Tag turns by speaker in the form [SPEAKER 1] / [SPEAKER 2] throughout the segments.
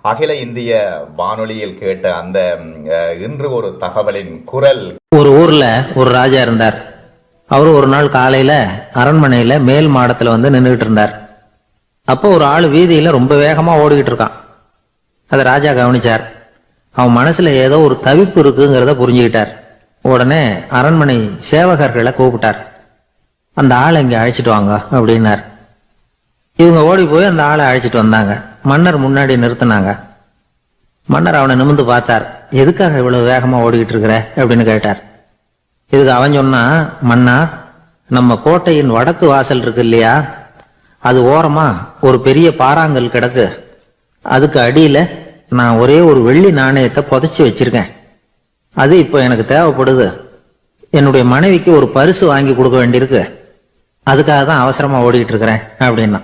[SPEAKER 1] அகில இந்திய வானொலியில் கேட்ட அந்த இன்று ஒரு தகவலின் குரல்.
[SPEAKER 2] ஒரு ஊர்ல ஒரு ராஜா இருந்தார். அவரு ஒரு நாள் காலையில அரண்மனையில மேல் மாடத்துல வந்து நின்றுகிட்டு இருந்தார். அப்போ ஒரு ஆள் வீதியில ரொம்ப வேகமா ஓடிக்கிட்டு இருக்கான். அதை ராஜா கவனிச்சார். அவன் மனசுல ஏதோ ஒரு தவிப்பு இருக்குங்கிறத புரிஞ்சுக்கிட்டார். உடனே அரண்மனை சேவகர்களை கூப்பிட்டார். அந்த ஆளை இங்க அழைச்சிட்டு வாங்க அப்படின்னார். இவங்க ஓடி போய் அந்த ஆளை அழைச்சிட்டு வந்தாங்க. மன்னர் முன்னாடி நிறுத்தினாங்க. மன்னர் அவனை நிமிர்ந்து பார்த்தார். எதுக்காக இவ்வளவு வேகமா ஓடிக்கிட்டு இருக்கிற அப்படின்னு கேட்டார். இதுக்கு அவன் சொன்னா, மன்னா, நம்ம கோட்டையின் வடக்கு வாசல் இருக்கு இல்லையா, அது ஓரமா ஒரு பெரிய பாறாங்கல் கிடக்கு. அதுக்கு அடியில நான் ஒரே ஒரு வெள்ளி நாணயத்தை புதைச்சி வச்சிருக்கேன். அது இப்போ எனக்கு தேவைப்படுது. என்னுடைய மனைவிக்கு ஒரு பரிசு வாங்கி கொடுக்க வேண்டியிருக்கு. அதுக்காக தான் அவசரமா ஓடிக்கிட்டு இருக்கிறேன் அப்படின்னா.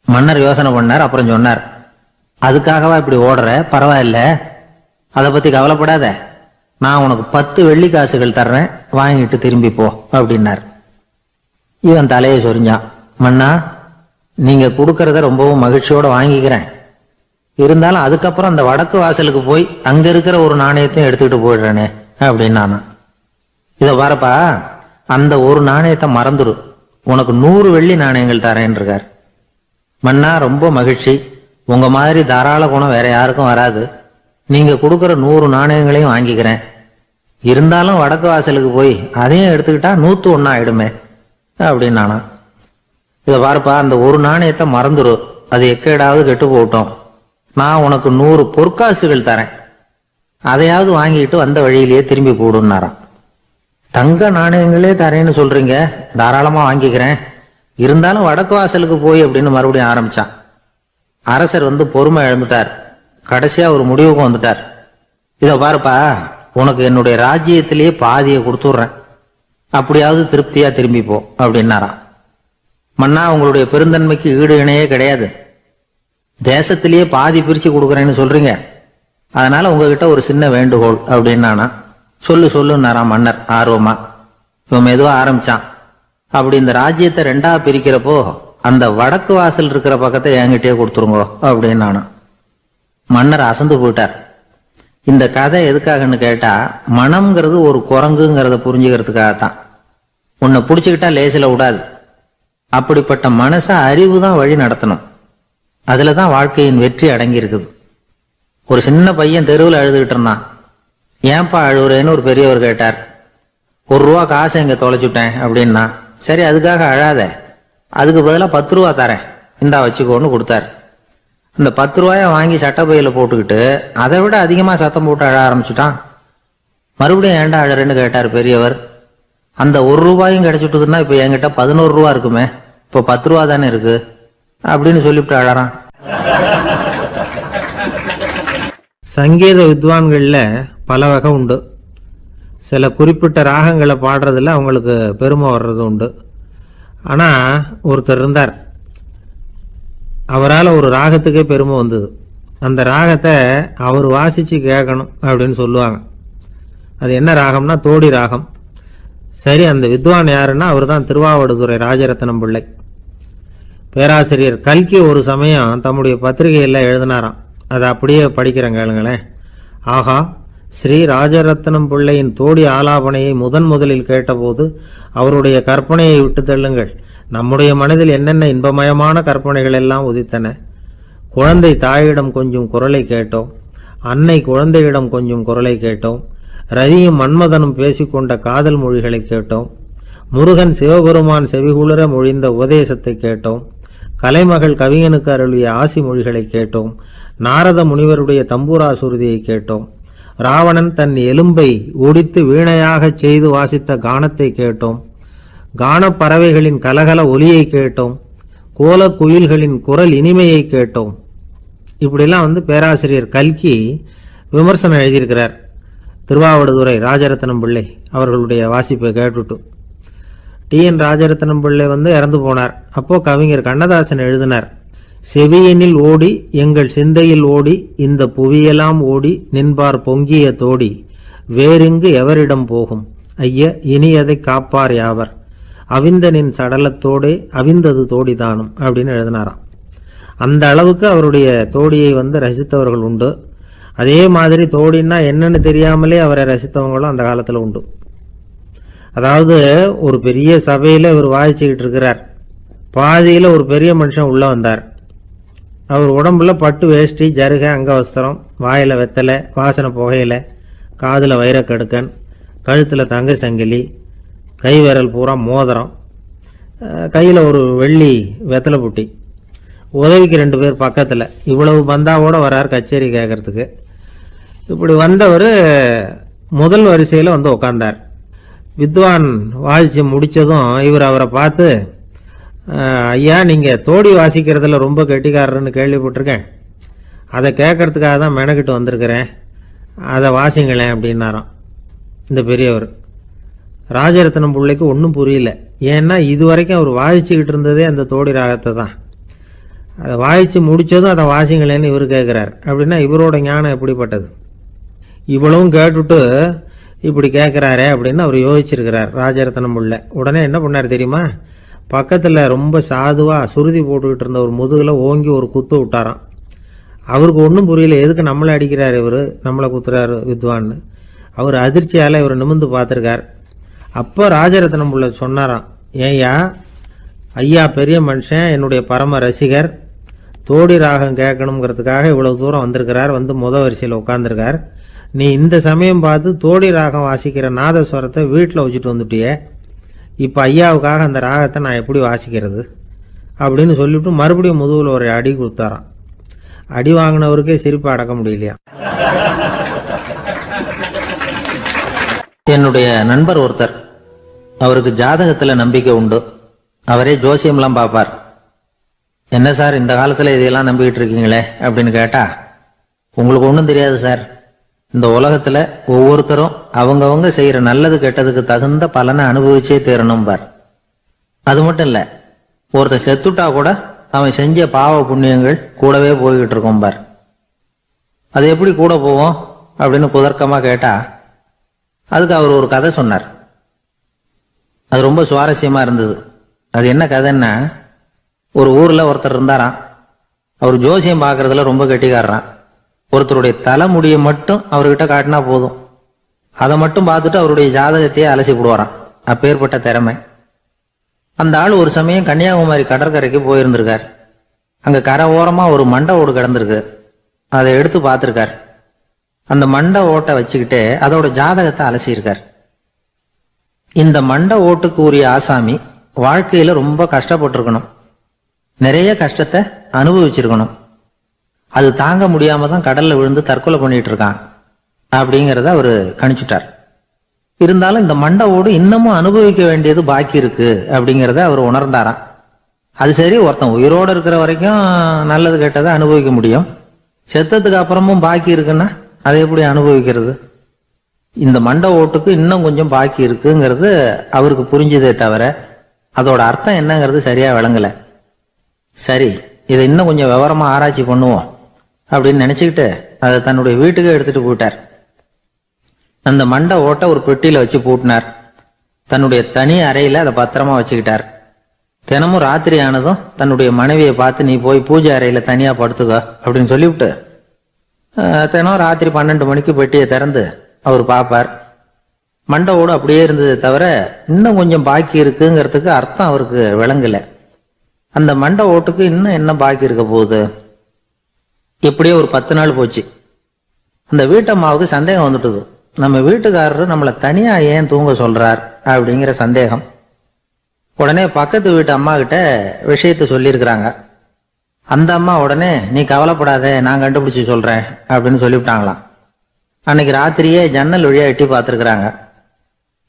[SPEAKER 2] மன்னர் யோசனை பண்ணார். அப்புறம் சொன்னார், அதுக்காகவா இப்படி ஓடுற? பரவாயில்ல, அதை பத்தி கவலைப்படாத. நான் உனக்கு 10 வெள்ளி காசுகள் தர்றேன், வாங்கிட்டு திரும்பி போ அப்படின்னார். இவன் தலையை சொரிஞ்சான். மன்னா, நீங்க கொடுக்கறத ரொம்பவும் மகிழ்ச்சியோட வாங்கிக்கிறேன். இருந்தாலும் அதுக்கப்புறம் அந்த வடக்கு வாசலுக்கு போய் அங்க இருக்கிற ஒரு நாணயத்தையும் எடுத்துக்கிட்டு போயிடுறேனே அப்படின்னானா. இத பாருப்பா, அந்த ஒரு நாணயத்தை மறந்துரு, உனக்கு 100 வெள்ளி நாணயங்கள் தரேன் இருக்கார். மன்னா, ரொம்ப மகிழ்ச்சி. உங்க மாதிரி தாராள குணம் வேற யாருக்கும் வராது. நீங்க கொடுக்கற 100 நாணயங்களையும் வாங்கிக்கிறேன். இருந்தாலும் வடக்கு வாசலுக்கு போய் அதையும் எடுத்துக்கிட்டா 101 ஆயிடுமே அப்படின்னானா. இத பாருப்பா, அந்த ஒரு நாணயத்தை மறந்துரு, அது எக்கேடாவது கெட்டு போட்டோம். நான் உனக்கு 100 பொற்காசுகள் தரேன், அதையாவது வாங்கிட்டு வந்த வழியிலேயே திரும்பி போடுன்னாராம். தங்க நாணயங்களே தரேன்னு சொல்றீங்க, தாராளமா வாங்கிக்கிறேன். இருந்தாலும் வடக்கு வாசலுக்கு போய் அப்படின்னு மறுபடியும் ஆரம்பிச்சான். அரசர் வந்து பொறுமை இழந்துட்டார். கடைசியா ஒரு முடிவுக்கு வந்துட்டார். இத பாருப்பா, உனக்கு என்னுடைய ராஜ்யத்திலேயே பாதியை கொடுத்துடுறேன், அப்படியாவது திருப்தியா திரும்பி போ அப்படின்னாராம். மன்னா, உங்களுடைய பெருந்தன்மைக்கு ஈடு இணையே கிடையாது. தேசத்திலேயே பாதி பிரிச்சு கொடுக்குறேன்னு சொல்றீங்க, அதனால உங்ககிட்ட ஒரு சின்ன வேண்டுகோள் அப்படின்னானா. சொல்லுன்னாராம் மன்னர் ஆர்வமா. இவன் மெதுவா ஆரம்பிச்சான். அப்படி இந்த ராஜ்யத்தை 2ஆ பிரிக்கிறப்போ அந்த வடக்கு வாசல் இருக்கிற பக்கத்தை என்கிட்டயே கொடுத்துருங்கோ அப்படின்னானா. மன்னர் அசந்து போயிட்டார். இந்த கதை எதுக்காகன்னு கேட்டா, மனம்ங்கிறது ஒரு குரங்குங்கிறத புரிஞ்சுக்கிறதுக்காகத்தான். உன்னை பிடிச்சுக்கிட்டா லேசில விடாது. அப்படிப்பட்ட மனச அறிவு தான் வழி நடத்தணும். அதுலதான் வாழ்க்கையின் வெற்றி அடங்கி இருக்குது. ஒரு சின்ன பையன் தெருவில் அழுதுகிட்டு இருந்தான். ஏன்பா அழுவுறேன்னு ஒரு பெரியவர் கேட்டார். 1 ரூபா காசை இங்க தொலைச்சுட்டேன் அப்படின்னா. சரி, அதுக்காக அழாத, அதுக்கு பதிலாக 10 ரூபா தரேன், இந்தா வச்சுக்கோன்னு கொடுத்தாரு. இந்த 10 ரூபாய வாங்கி சட்டப்பையில போட்டுக்கிட்டு அதை விட அதிகமா சத்தம் போட்டு அழ ஆரம்பிச்சுட்டான். மறுபடியும் ஏண்டா அழறேன்னு கேட்டார் பெரியவர். அந்த 1 ரூபாயும் கிடைச்சிட்டுதுன்னா இப்ப என்கிட்ட 11 ரூபா இருக்குமே, இப்ப 10 ரூபா தானே இருக்கு அப்படின்னு சொல்லிவிட்டு அழறான். சங்கீத வித்வான்கள்ல பல வகை உண்டு. சில குறிப்பிட்ட ராகங்களை பாடுறதுல அவங்களுக்கு பெருமை வர்றது உண்டு. ஆனா ஒருத்தர் இருந்தார், அவரால் ஒரு ராகத்துக்கே பெருமை வந்தது. அந்த ராகத்தை அவர் வாசிச்சு கேட்கணும் அப்படின்னு சொல்லுவாங்க. அது என்ன ராகம்னா தோடி ராகம். சரி, அந்த வித்வான் யாருன்னா அவர் தான் திருவாவடுதுறை ராஜரத்னம் பிள்ளை. பேராசிரியர் கல்கி ஒரு சமயம் தம்முடைய பத்திரிகையில் எழுதினாராம். அதை அப்படியே படிக்கிறேன் கேளுங்களேன். ஆகா, ஸ்ரீ ராஜரத்னம் பிள்ளையின் தோடி ஆலாபனையை முதலில் கேட்டபோது அவருடைய கற்பனையை விட்டு தள்ளுங்கள். நம்முடைய மனதில் என்னென்ன இன்பமயமான கற்பனைகள் எல்லாம் உதித்தன. குழந்தை தாயிடம் கொஞ்சம் குரலை கேட்டோம், அன்னை குழந்தையிடம் கொஞ்சம் குரலை கேட்டோம், ரதியும் மன்மதனும் பேசிக்கொண்ட காதல் மொழிகளை கேட்டோம், முருகன் சிவபெருமான் செவிகுளிர மொழிந்த உபதேசத்தை கேட்டோம், கலைமகள் கவிஞனுக்கு அருளிய ஆசி மொழிகளை கேட்டோம், நாரத முனிவருடைய தம்பூரா சுருதியை கேட்டோம், ராவணன் தன் எலும்பை ஒடித்து வீணையாகச் செய்து வாசித்த கானத்தை கேட்டோம், கானப் பறவைகளின் கலகல ஒலியை கேட்டோம், கோல குயில்களின் குரல் இனிமையை கேட்டோம். இப்படிலாம் பேராசிரியர் கல்கி விமர்சனம் எழுதியிருக்கிறார். திருவாவடுதுறை ராஜரத்னம் பிள்ளை அவர்களுடைய வாசிப்பை கேட்டுட்டு டி.என். ராஜரத்னம் பிள்ளை இறந்து போனார். அப்போ கவிஞர் கண்ணதாசன் எழுதினார், செவியனில் ஓடி எங்கள் சிந்தையில் ஓடி இந்த புவியெல்லாம் ஓடி நின்பார் பொங்கிய தோடி வேறிங்கு எவரிடம் போகும் ஐய இனியதை காப்பார் யாவர் அவிந்தனின் சடலத்தோடே அவிந்தது தோடிதானும் அப்படின்னு எழுதினாராம். அந்த அளவுக்கு அவருடைய தோடியை வந்து ரசித்தவர்கள் உண்டு. அதே மாதிரி தோடின்னா என்னன்னு தெரியாமலே அவரை ரசித்தவங்களும் அந்த காலத்தில் உண்டு. அதாவது ஒரு பெரிய சபையில் இவர் வாய்ச்சிக்கிட்டு இருக்கிறார். பாதியில் ஒரு பெரிய மனுஷன் உள்ளே வந்தார். அவர் உடம்புல பட்டு வேஷ்டி, ஜருகை, அங்கவஸ்திரம், வாயில் வெத்தலை, வாசனை புகையில, காதில் வைரக்கடுக்கன், கழுத்தில் தங்க சங்கிலி, கை விரல் பூரா மோதிரம், கையில் ஒரு வெள்ளி வெத்தலை புட்டி, உதவிக்கு 2 பேர் பக்கத்தில். இவ்வளவு பந்தாவோடு வரார் கச்சேரி கேட்கறதுக்கு. இப்படி வந்தவர் முதல் வரிசையில் வந்து உட்கார்ந்தார். வித்வான் வாசித்து முடித்ததும் இவர் அவரை பார்த்து, ஐயா, நீங்கள் தோடி வாசிக்கிறதுல ரொம்ப கெட்டிக்காரர்னு கேள்விப்பட்டிருக்கேன், அதை கேட்கறதுக்காக தான் மெனக்கிட்டு வந்திருக்கிறேன், அதை வாசிங்களேன் அப்படின்னாராம் இந்த பெரியவர். ராஜரத்னம் பிள்ளைக்கு ஒன்றும் புரியல. ஏன்னா இது வரைக்கும் அவர் வாசிச்சுக்கிட்டு இருந்ததே அந்த தோடி ராகத்தை தான். அதை வாசித்து முடித்ததும் அதை வாசிங்களேன்னு இவர் கேட்குறார். அப்படின்னா இவரோட ஞானம் எப்படிப்பட்டது? இவ்வளவும் கேட்டுட்டு இப்படி கேட்குறாரே அப்படின்னு அவர் யோசிச்சிருக்கிறார் ராஜரத்னம் பிள்ளை. உடனே என்ன பண்ணார் தெரியுமா? பக்கத்தில் ரொம்ப சாதுவாக சுருதி போட்டுக்கிட்டு இருந்த ஒரு முதுகில் ஓங்கி ஒரு குத்து விட்டாராம். அவருக்கு ஒன்றும் புரியல, எதுக்கு நம்மளை அடிக்கிறார் இவர், நம்மளை குத்துறாரு வித்வான்னு. அவர் அதிர்ச்சியால் இவர் நிமிர்ந்து பார்த்துருக்கார். அப்போ ராஜரத்னம் பிள்ளை சொன்னாராம், ஏய்யா, ஐயா பெரிய மனுஷன், என்னுடைய பரம ரசிகர், தோடி ராகம் கேட்கணுங்கிறதுக்காக இவ்வளவு தூரம் வந்திருக்கிறார், வந்து வரிசையில் உட்காந்துருக்கார். நீ இந்த சமயம் பார்த்து தோடி ராகம் வாசிக்கிற நாதஸ்வரத்தை வீட்டில் வச்சுட்டு வந்துட்டியே, இப்போ ஐயாவுக்காக அந்த ராகத்தை நான் எப்படி வாசிக்கிறது அப்படின்னு சொல்லிவிட்டு மறுபடியும் முதுகில் ஒரு அடி கொடுத்தாராம். அடி வாங்கினவருக்கே சிரிப்பை அடக்க முடியலையா. என்னுடைய நண்பர் ஒருத்தர், அவருக்கு ஜாதகத்தில் நம்பிக்கை உண்டு. அவரே ஜோசியம்லாம் பார்ப்பார். என்ன சார் இந்த காலத்தில் இதையெல்லாம் நம்பிக்கிட்டு இருக்கீங்களே அப்படின்னு கேட்டா, உங்களுக்கு ஒன்றும் தெரியாது சார், இந்த உலகத்தில் ஒவ்வொருத்தரும் அவங்கவங்க செய்கிற நல்லது கெட்டதுக்கு தகுந்த பலனை அனுபவிச்சே தீரணும் பார். அது மட்டும் இல்லை, ஒருத்தன் செத்துட்டா கூட அவன் செஞ்ச பாவ புண்ணியங்கள் கூடவே போய்கிட்டு இருக்கோம் பார். அது எப்படி கூட போவோம் அப்படின்னு குதர்க்கமாக கேட்டா, அதுக்கு அவர் ஒரு கதை சொன்னார். அது ரொம்ப சுவாரஸ்யமா இருந்தது. அது என்ன கதைன்னா, ஒரு ஊர்ல ஒருத்தர் இருந்தாராம். அவர் ஜோசியம் பார்க்கறதுல ரொம்ப கெட்டிக்காரரான். ஒருத்தருடைய தலைமுடியை மட்டும் அவர்கிட்ட காட்டினா போதும், அதை மட்டும் பார்த்துட்டு அவருடைய ஜாதகத்தையே அலசி போடுவாராம். அப்பேற்பட்ட திறமை. அந்த ஆள் ஒரு சமயம் கன்னியாகுமரி கடற்கரைக்கு போயிருந்திருக்கார். அங்க கரை ஓரமா ஒரு மண்டை ஓடு கிடந்திருக்கு. அதை எடுத்து பார்த்திருக்கார். அந்த மண்டை ஓட்டை வச்சுக்கிட்டே அதோட ஜாதகத்தை அலசியிருக்கார். இந்த மண்டை ஓட்டுக்கு உரிய ஆசாமி வாழ்க்கையில ரொம்ப கஷ்டப்பட்டிருக்கணும், நிறைய கஷ்டத்தை அனுபவிச்சிருக்கணும். அது தாங்க முடியாம தான் கடல்ல விழுந்து தற்கொலை பண்ணிட்டு இருக்கான் அப்படிங்கிறத அவரு கணிச்சுட்டார். இருந்தாலும் இந்த மண்டை ஓடு இன்னமும் அனுபவிக்க வேண்டியது பாக்கி இருக்கு அப்படிங்கிறத அவர் உணர்ந்தாராம். அது சரி, ஒருத்தன் உயிரோடு இருக்கிற வரைக்கும் நல்லது கெட்டதை அனுபவிக்க முடியும், செத்ததுக்கு அப்புறமும் பாக்கி இருக்குன்னா அதை எப்படி அனுபவிக்கிறது? இந்த மண்டை ஓட்டுக்கு இன்னும் கொஞ்சம் பாக்கி இருக்குங்கிறது அவருக்கு புரிஞ்சதே தவிர அதோட அர்த்தம் என்னங்கிறது சரியா விளங்கல. சரி, இதை இன்னும் கொஞ்சம் விவரமா ஆராய்ச்சி பண்ணுவோம் அப்படின்னு நினைச்சுக்கிட்டு அதை தன்னுடைய வீட்டுக்கு எடுத்துட்டு போயிட்டார். அந்த மண்டை ஓட்டை ஒரு பெட்டியில வச்சு பூட்டினார். தன்னுடைய தனி அறையில அதை பத்திரமா வச்சுக்கிட்டார். தினமும் ராத்திரி ஆனதும் தன்னுடைய மனைவியை பார்த்து, நீ போய் பூஜை அறையில தனியா படுத்துக்க அப்படின்னு சொல்லிவிட்டு தினம் ராத்திரி 12 மணிக்கு பெட்டியை திறந்து அவர் பார்ப்பார். மண்டை ஓடு அப்படியே இருந்தது தவிர இன்னும் கொஞ்சம் பாக்கி இருக்குங்கிறதுக்கு அர்த்தம் அவருக்கு விளங்கல. அந்த மண்டை ஓட்டுக்கு இன்னும் என்ன பாக்கி இருக்க போகுது? இப்படியே ஒரு 10 நாள் போச்சு. அந்த வீட்டம்மாவுக்கு சந்தேகம் வந்துட்டுது. நம்ம வீட்டுக்காரரு நம்மளை தனியா ஏன் தூங்க சொல்றார் அப்படிங்கிற சந்தேகம். உடனே பக்கத்து வீட்டு அம்மா கிட்ட விஷயத்த சொல்லியிருக்கிறாங்க. அந்த அம்மா உடனே, நீ கவலைப்படாத, நான் கண்டுபிடிச்சு சொல்றேன் அப்படின்னு சொல்லிவிட்டாங்களாம். அன்னைக்கு ராத்திரியே ஜன்னல் வழியா எட்டி பார்த்துருக்குறாங்க.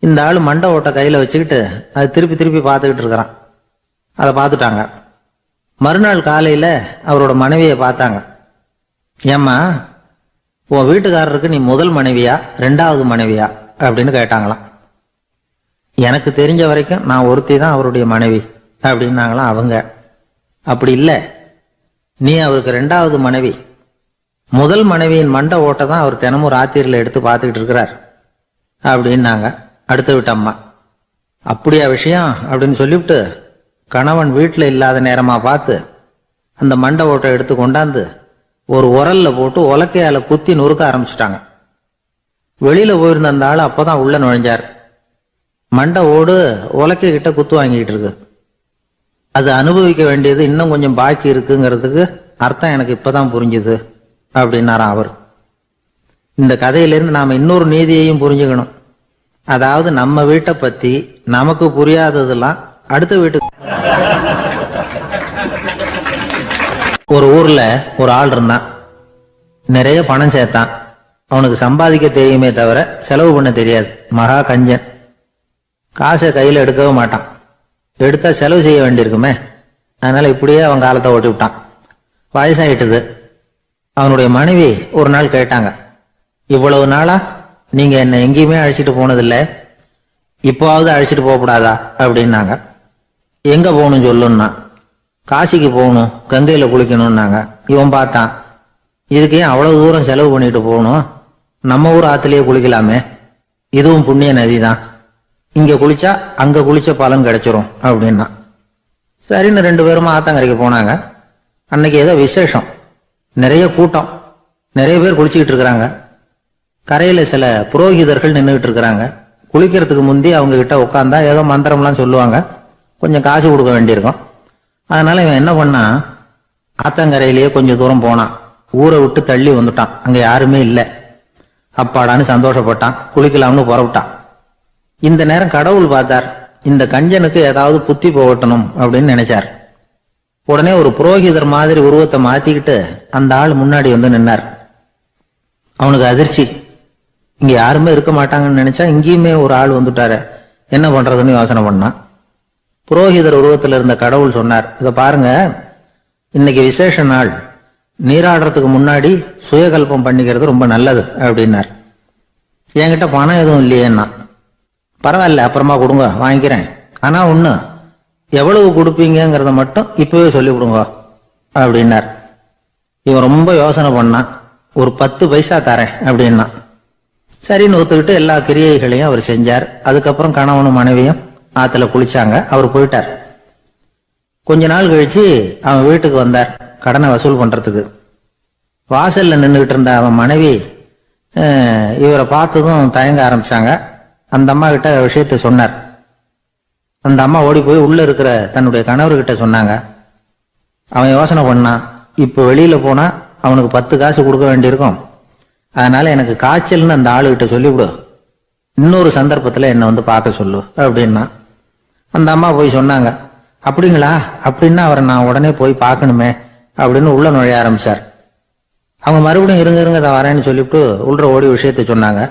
[SPEAKER 2] இந்த ஆள் மண்டை ஓட்டை கையில வச்சுக்கிட்டு அது திருப்பி திருப்பி பார்த்துக்கிட்டு இருக்கிறான். அதை பார்த்துட்டாங்க. மறுநாள் காலையில அவரோட மனைவியை பார்த்தாங்க. ஏம்மா, உன் வீட்டுக்காரருக்கு நீ முதல் மனைவியா 2வது மனைவியா அப்படின்னு கேட்டாங்களாம். எனக்கு தெரிஞ்ச வரைக்கும் நான் ஒருத்தி தான் அவருடைய மனைவி அப்படின்னாங்களாம் அவங்க. அப்படி இல்லை, நீ அவருக்கு 2வது மனைவி. முதல் மனைவியின் மண்டை ஓட்டை தான் அவர் தினமும் ராத்திரியில் எடுத்து பார்த்துக்கிட்டு இருக்கிறார் அப்படின்னாங்க அடுத்த வீட்டு அம்மா. அப்படியா விஷயம் அப்படின்னு சொல்லிவிட்டு கணவன் வீட்டில் இல்லாத நேரமா பார்த்து அந்த மண்டை ஓட்டை எடுத்து கொண்டாந்து ஒரு உரல்ல போட்டு உலக்கையால குத்தி நொறுக்க ஆரம்பிச்சிட்டாங்க. வெளியில போயிருந்த அந்த ஆள் அப்பதான் உள்ள நுழைஞ்சார். மண்டை ஓடு உலக்கை கிட்ட குத்து வாங்கிட்டு இருக்கு. அது அனுபவிக்க வேண்டியது இன்னும் கொஞ்சம் பாக்கி இருக்குங்கிறதுக்கு அர்த்தம் எனக்கு இப்பதான் புரிஞ்சுது அப்படின்னாராம் அவர். இந்த கதையிலேருந்து நாம இன்னொரு நீதியையும் புரிஞ்சுக்கணும். அதாவது நம்ம வீட்டை பத்தி நமக்கு புரியாததெல்லாம் அடுத்த வீட்டுக்கு. ஒரு ஊர்ல ஒரு ஆள் இருந்தான். நிறைய பணம் சேர்த்தான். அவனுக்கு சம்பாதிக்க தெரியுமே தவிர செலவு பண்ண தெரியாது. மகா கஞ்சன். காசை கையில எடுக்கவே மாட்டான். எடுத்தா செலவு செய்ய வேண்டியிருக்குமே. அதனால இப்படியே அவன் காலத்தை ஓட்டி விட்டான். வயசாயிட்டுது. அவனுடைய மனைவி ஒரு நாள் கேட்டாங்க, இவ்வளவு நாளா நீங்க என்ன எங்கேயுமே அழைச்சிட்டு போனதில்லை, இப்போவாவது அழைச்சிட்டு போகக்கூடாதா அப்படின்னாங்க. எங்க போகணும் சொல்லுன்னா. காசிக்கு போகணும், கங்கையில குளிக்கணும்னாங்க. இவன் பார்த்தான், இதுக்கு ஏன் அவ்வளவு தூரம் செலவு பண்ணிட்டு போகணும், நம்ம ஊர் ஆத்துலயே குளிக்கலாமே, இதுவும் புண்ணிய நதி தான், இங்க குளிச்சா அங்க குளிச்ச பலன் கிடைச்சிரும் அப்படின்னா. சரின்னு 2 பேருமா ஆத்தங்கரைக்கு போனாங்க. அன்னைக்கு ஏதோ விசேஷம், நிறைய கூட்டம், நிறைய பேர் குளிச்சுக்கிட்டு இருக்கிறாங்க. கரையில சில புரோகிதர்கள் நின்றுகிட்டு இருக்கிறாங்க. குளிக்கிறதுக்கு முந்தி அவங்க கிட்ட உட்காந்தா ஏதோ மந்திரம்லாம் சொல்லுவாங்க, கொஞ்சம் காசு கொடுக்க வேண்டியிருக்கும். அதனால இவன் என்ன பண்ணா, ஆத்தங்கரையிலேயே கொஞ்சம் தூரம் போனான். ஊரை விட்டு தள்ளி வந்துட்டான். அங்க யாருமே இல்லை. அப்பாடான்னு சந்தோஷப்பட்டான். குளிக்கலாம்னு புறப்பட்டான். இந்த நேரம் கடவுள் பார்த்தார், இந்த கஞ்சனுக்கு ஏதாவது புத்தி போகட்டணும் அப்படின்னு நினைச்சார். உடனே ஒரு புரோகிதர் மாதிரி உருவத்தை மாத்திக்கிட்டு அந்த ஆள் முன்னாடி வந்து நின்னார். அவனுக்கு அதிர்ச்சி. இங்க யாருமே இருக்க மாட்டாங்கன்னு நினைச்சா இங்கேயுமே ஒரு ஆள் வந்துட்டாரு, என்ன பண்றதுன்னு யோசனை பண்ணான். புரோகிதர் உருவத்தில் இருந்த கடவுள் சொன்னார், இதை பாருங்க, இன்னைக்கு விசேஷ நாள், நீராடுறதுக்கு முன்னாடி சுயகல்பம் பண்ணிக்கிறது ரொம்ப நல்லது அப்படின்னார். என்கிட்ட பணம் எதுவும் இல்லையேன்னா. பரவாயில்ல, அப்புறமா கொடுங்க, வாங்கிக்கிறேன். ஆனா ஒண்ணு, எவ்வளவு கொடுப்பீங்கிறத மட்டும் இப்பவே சொல்லிவிடுங்க அப்படின்னார். இவன் ரொம்ப யோசனை பண்ணான். ஒரு 10 பைசா தரேன் அப்படின்னா. சரின்னு ஒத்துக்கிட்டு எல்லா கிரியைகளையும் அவர் செஞ்சார். அதுக்கப்புறம் கணவனும் மனைவியும் ஆத்துல குளிச்சாங்க. அவர் போயிட்டார். கொஞ்ச நாள் கழிச்சு அவன் வீட்டுக்கு வந்தார் கடனை வசூல் பண்றதுக்கு. வாசல்ல நின்றுகிட்டு இருந்த அவன் மனைவி இவரை பார்த்ததும் தயங்க ஆரம்பிச்சாங்க. அந்த அம்மா கிட்ட விஷயத்த சொன்னார். அந்த அம்மா ஓடி போய் உள்ள இருக்கிற தன்னுடைய கணவர்கிட்ட சொன்னாங்க. அவன் யோசனை பண்ணான், இப்ப வெளியில போனா அவனுக்கு 10 காசு கொடுக்க வேண்டியிருக்கும், அதனால எனக்கு காய்ச்சல்னு அந்த ஆளுகிட்ட சொல்லிவிடு, இன்னொரு சந்தர்ப்பத்துல என்ன வந்து பார்க்க சொல்லு அப்படின்னா. அந்த அம்மா போய் சொன்னாங்க. அப்படிங்களா, அப்படின்னா அவரை நான் உடனே போய் பார்க்கணுமே அப்படின்னு உள்ள நுழைய ஆரம்பிச்சார். அவங்க மறுபடியும் இருங்க தான் வரேன்னு சொல்லிவிட்டு உள்ள ஓடி விஷயத்த சொன்னாங்க.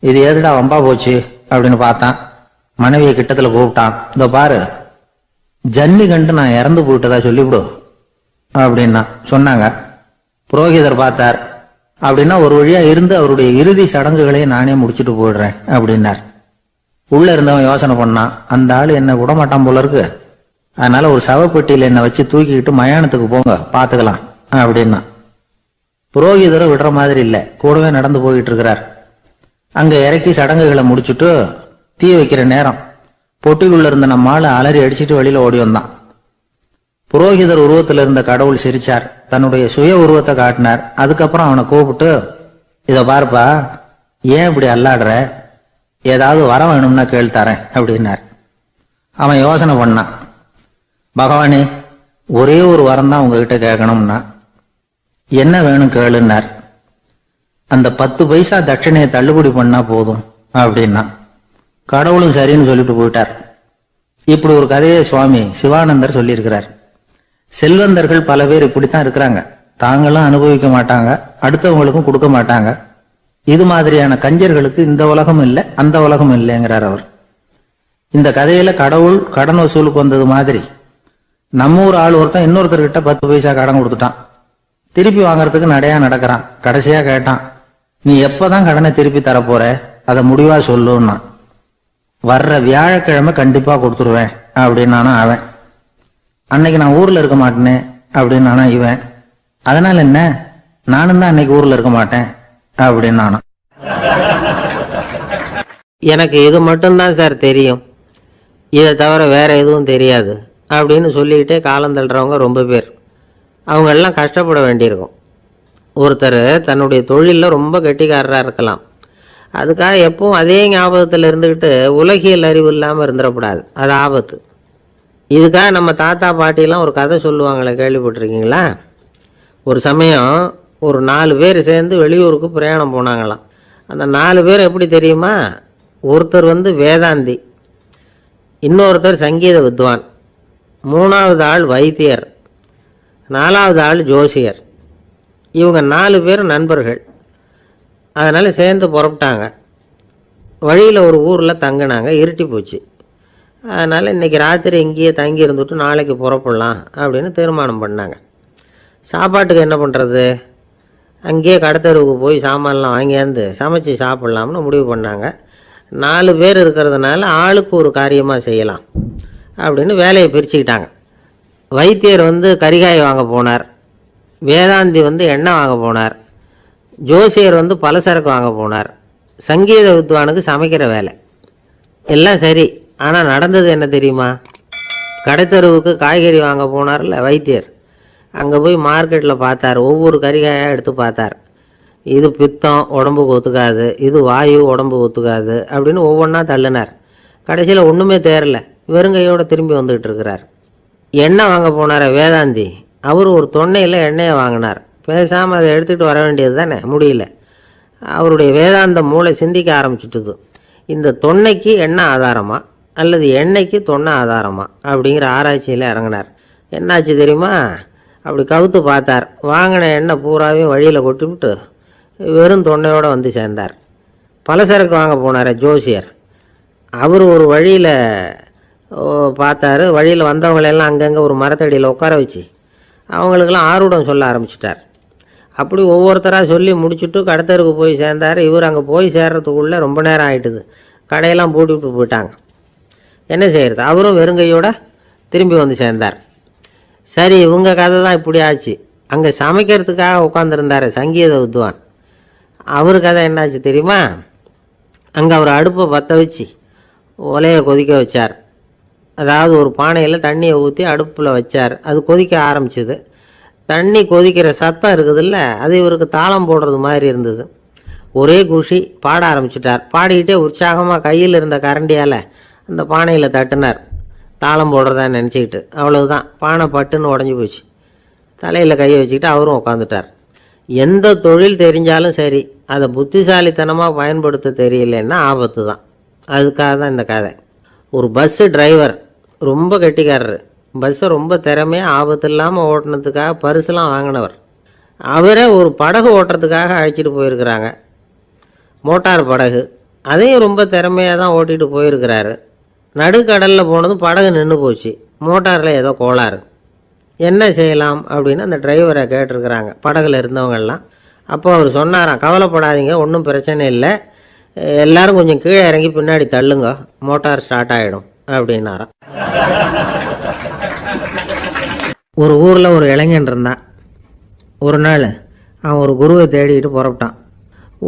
[SPEAKER 2] இது ஏதுடா வம்பா போச்சு அப்படின்னு பார்த்தான். மனைவியை கிட்டத்துல கூப்பிட்டான். இதோ பாரு, ஜன்னி கண்டு நான் இறந்து போயிட்டதா சொல்லிவிடு அப்படின்னா சொன்னாங்க. புரோகிதர் பார்த்தார். அப்படின்னா ஒரு வழியா இருந்து அவருடைய இறுதி சடங்குகளையும் நானே முடிச்சுட்டு போயிடுறேன் அப்படின்னார். உள்ள இருந்தவன் யோசனை பண்ணான், அந்த ஆளு என்ன விடமாட்டான் போல இருக்கு, அதனால ஒரு சவப்பெட்டியில என்னை வச்சு தூக்கிக்கிட்டு மயானத்துக்கு போங்க, பாத்துக்கலாம் அப்படின்னா. புரோகிதரை விடுற மாதிரி இல்லை, கூடவே நடந்து போயிட்டு இருக்கிறார். அங்க இறக்கி சடங்குகளை முடிச்சுட்டு தீ வைக்கிற நேரம் பொட்டிக்குள்ள இருந்த நம்ம ஆளு அலறி அடிச்சுட்டு வெளியில ஓடி வந்தான். புரோகிதர் உருவத்தில் இருந்த கடவுள் சிரிச்சார். தன்னுடைய சுய உருவத்தை காட்டினார். அதுக்கப்புறம் அவனை கூப்பிட்டு, இத பாருப்பா, ஏன் இப்படி அல்லாடுற, ஏதாவது வர வேணும்னா கேள் தரேன் அப்படின்னார். அவன் யோசனை பண்ணான். பகவானே, ஒரே ஒரு வரம் தான் உங்ககிட்ட கேட்கணும்னா. என்ன வேணும் கேளுன்னார். அந்த 10 பைசா தட்சணையை தள்ளுபடி பண்ணா போதும் அப்படின்னா. கடவுளும் சரின்னு சொல்லிட்டு போயிட்டார். இப்படி ஒரு கதையை சுவாமி சிவானந்தர் சொல்லியிருக்கிறார். செல்வந்தர்கள் பல பேர் இப்படித்தான் இருக்கிறாங்க. தாங்களும் அனுபவிக்க மாட்டாங்க, அடுத்தவங்களுக்கும் கொடுக்க மாட்டாங்க. இது மாதிரியான கஞ்சர்களுக்கு இந்த உலகம் இல்லை, அந்த உலகம் இல்லைங்கிறார் அவர். இந்த கதையில கடவுள் கடன் வசூலுக்கு வந்தது மாதிரி நம்ம ஊர் ஆள் ஒருத்தன் இன்னொருத்தர்கிட்ட 10 பைசா கடன் கொடுத்துட்டான். திருப்பி வாங்கறதுக்கு நடையா நடக்கிறான். கடைசியா கேட்டான், நீ எப்பதான் கடனை திருப்பி தரப்போற, அதை முடிவா சொல்லுன்னா. வர்ற வியாழக்கிழமை கண்டிப்பா கொடுத்துருவேன் அப்படின்னானா அவன். அன்னைக்கு நான் ஊர்ல இருக்க மாட்டேனே அப்படின்னானா இவன். அதனால என்ன, நானும் தான் அன்னைக்கு ஊர்ல இருக்க மாட்டேன் அப்படின்னானா. எனக்கு இது மட்டும்தான் சார் தெரியும், இதை தவிர வேற எதுவும் தெரியாது அப்படின்னு சொல்லிக்கிட்டே காலம் தள்ளுறவங்க ரொம்ப பேர்.
[SPEAKER 3] அவங்க எல்லாம் கஷ்டப்பட வேண்டியிருக்கும். ஒருத்தர் தன்னுடைய தொழிலில் ரொம்ப கெட்டிக்காரராக இருக்கலாம். அதுக்காக எப்பவும் அதே ஞாபகத்தில் இருந்துக்கிட்டு உலகியல் அறிவு இல்லாமல் இருந்துடக்கூடாது. அது ஆபத்து. இதுக்காக நம்ம தாத்தா பாட்டிலாம் ஒரு கதை சொல்லுவாங்களே, கேள்விப்பட்டிருக்கீங்களா? ஒரு சமயம் ஒரு 4 பேர் சேர்ந்து வெளியூருக்கு பிரயாணம் போனாங்களாம். அந்த 4 பேர் எப்படி தெரியுமா? ஒருத்தர் வேதாந்தி, இன்னொருத்தர் சங்கீத வித்வான், 3வது ஆள் வைத்தியர், 4வது ஆள் ஜோசியர். இவங்க 4 பேர் நண்பர்கள். அதனால் சேர்ந்து புறப்பட்டாங்க. வழியில் ஒரு ஊரில் தங்கினாங்க. இருட்டி போச்சு. அதனால் இன்றைக்கி ராத்திரி இங்கேயே தங்கி இருந்துட்டு நாளைக்கு புறப்படலாம் அப்படின்னு தீர்மானம் பண்ணாங்க. சாப்பாட்டுக்கு என்ன பண்ணுறது? அங்கேயே கடத்தெருவுக்கு போய் சாமான்லாம் வாங்கியாந்து சமைச்சு சாப்பிட்லாம்னு முடிவு பண்ணாங்க. 4 பேர் இருக்கிறதுனால ஆளுக்கு ஒரு காரியமாக செய்யலாம் அப்படின்னு வேலையை பிரிச்சுக்கிட்டாங்க. வைத்தியர் கரிகாய் வாங்க போனார், வேதாந்தி எண்ணெய் வாங்க போனார், ஜோசியர் பலசரக்கு வாங்க போனார், சங்கீத வித்வானுக்கு சமைக்கிற வேலை. எல்லாம் சரி. ஆனால் நடந்தது என்ன தெரியுமா? கடைத்தெருவுக்கு காய்கறி வாங்க போனார்ல வைத்தியர், அங்கே போய் மார்க்கெட்டில் பார்த்தார். ஒவ்வொரு கரிகாயாக எடுத்து பார்த்தார். இது பித்தம், உடம்புக்கு ஒத்துக்காது, இது வாயு, உடம்புக்கு ஒத்துக்காது அப்படின்னு ஒவ்வொன்றா தள்ளினார். கடைசியில் ஒன்றுமே தேரல. வெறுங்கையோடு திரும்பி வந்துக்கிட்டு இருக்கிறார். எண்ணெய் வாங்க போனார் வேதாந்தி, அவர் ஒரு தொன்னையில் எண்ணெயை வாங்கினார். பேசாமல் அதை எடுத்துகிட்டு வர வேண்டியது தானே, முடியல. அவருடைய வேதாந்த மூளை சிந்திக்க ஆரம்பிச்சுட்டுது. இந்த தொன்னைக்கு எண்ணெய் ஆதாரமா அல்லது எண்ணெய்க்கு தொன்னை ஆதாரமா அப்படிங்கிற ஆராய்ச்சியில் இறங்கினார். என்னாச்சு தெரியுமா? அப்படி கவுத்து பார்த்தார். வாங்கின எண்ணெய் பூராவையும் வழியில் கொட்டிவிட்டு வெறும் தொன்னையோடு சேர்ந்தார். பலசரக்கு வாங்க போனார் ஜோசியர், அவர் ஒரு வழியில் பார்த்தாரு. வழியில் வந்தவங்களெல்லாம் அங்கங்கே ஒரு மரத்தடியில் உட்கார வச்சு அவங்களுக்கெல்லாம் ஆர்வம் சொல்ல ஆரம்பிச்சிட்டார். அப்படி ஒவ்வொருத்தராக சொல்லி முடிச்சுட்டு கடத்தருக்கு போய் சேர்ந்தார். இவர் அங்கே போய் சேர்றதுக்குள்ளே ரொம்ப நேரம் ஆகிட்டுது. கடையெல்லாம் பூட்டிவிட்டு போயிட்டாங்க. என்ன செய்கிறது? அவரும் வெறுங்கையோடு திரும்பி சேர்ந்தார். சரி, இவங்க கதை தான் இப்படி ஆச்சு. அங்கே சமைக்கிறதுக்காக உட்காந்துருந்தார் சங்கீத வித்வான், அவர் கதை என்னாச்சு தெரியுமா? அங்கே அவர் அடுப்பை பற்ற வச்சு ஒலையை கொதிக்க வச்சார். அதாவது ஒரு பானையில் தண்ணியை ஊற்றி அடுப்பில் வச்சார். அது கொதிக்க ஆரம்பிச்சிது. தண்ணி கொதிக்கிற சத்தம் இருக்குதுல்ல, அது இவருக்கு தாளம் போடுறது மாதிரி இருந்தது. ஒரே குஷி, பாட ஆரம்பிச்சிட்டார். பாடிக்கிட்டே உற்சாகமாக கையில் இருந்த கரண்டியால் அந்த பானையில் தட்டினார், தாளம் போடுறதா நினச்சிக்கிட்டு. அவ்வளவுதான், பானை பட்டுன்னு உடஞ்சி போச்சு. தலையில் கையை வச்சுக்கிட்டு அவரும் உட்காந்துட்டார். எந்த தொழில் தெரிஞ்சாலும் சரி, அதை புத்திசாலித்தனமாக பயன்படுத்த தெரியலன்னா ஆபத்து தான். அதுக்காக தான் இந்த கதை. ஒரு பஸ்ஸு டிரைவர் ரொம்ப கெட்டிக்காரர். பஸ்ஸை ரொம்ப திறமையாக ஆபத்து இல்லாமல் ஓட்டினதுக்காக பரிசுலாம் வாங்கினவர். அவரே ஒரு படகு ஓட்டுறதுக்காக அழைச்சிட்டு போயிருக்கிறாங்க, மோட்டார் படகு. அதையும் ரொம்ப திறமையாக தான் ஓட்டிகிட்டு போயிருக்கிறாரு. நடுக்கடலில் போனதும் படகு நின்று போச்சு. மோட்டாரில் ஏதோ கோளாறு. என்ன செய்யலாம் அப்படின்னு அந்த டிரைவரை கேட்டிருக்கிறாங்க படகுல இருந்தவங்கெல்லாம். அப்போ அவர் சொன்னாராம், கவலைப்படாதீங்க, ஒன்றும் பிரச்சனை இல்லை, எல்லோரும் கொஞ்சம் கீழே இறங்கி பின்னாடி தள்ளுங்க, மோட்டார் ஸ்டார்ட் ஆகிடும் அப்படின்னாராம். ஒரு ஊரில் ஒரு இளைஞன் இருந்தான். ஒரு நாள் அவன் ஒரு குருவை தேடிட்டு புறப்பட்டான்.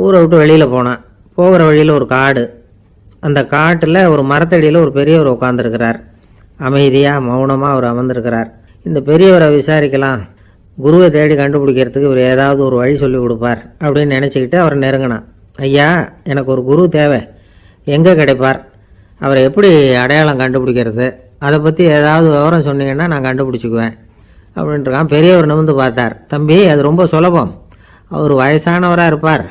[SPEAKER 3] ஊரை விட்டு வெளியில் போனான். போகிற வழியில் ஒரு காடு. அந்த காட்டில் ஒரு மரத்தடியில் ஒரு பெரியவர் உட்காந்துருக்கிறார். அமைதியாக மௌனமாக அவர் அமர்ந்திருக்கிறார். இந்த பெரியவரை விசாரிக்கலாம், குருவை தேடி கண்டுபிடிக்கிறதுக்கு இவர் ஏதாவது ஒரு வழி சொல்லி கொடுப்பார் அப்படின்னு நினச்சிக்கிட்டு அவரை நெருங்கினான். ஐயா, எனக்கு ஒரு குரு தேவை, எங்கே கிடைப்பார்? அவரை எப்படி அடையாளம் கண்டுபிடிக்கிறது? அதை பற்றி ஏதாவது விவரம் சொன்னீங்கன்னா நான் கண்டுபிடிச்சிக்குவேன் அப்படின்ட்டுருக்கான். பெரியவர் நிமிர்ந்து பார்த்தார். தம்பி, அது ரொம்ப சுலபம். அவர் வயசானவராக இருப்பார்,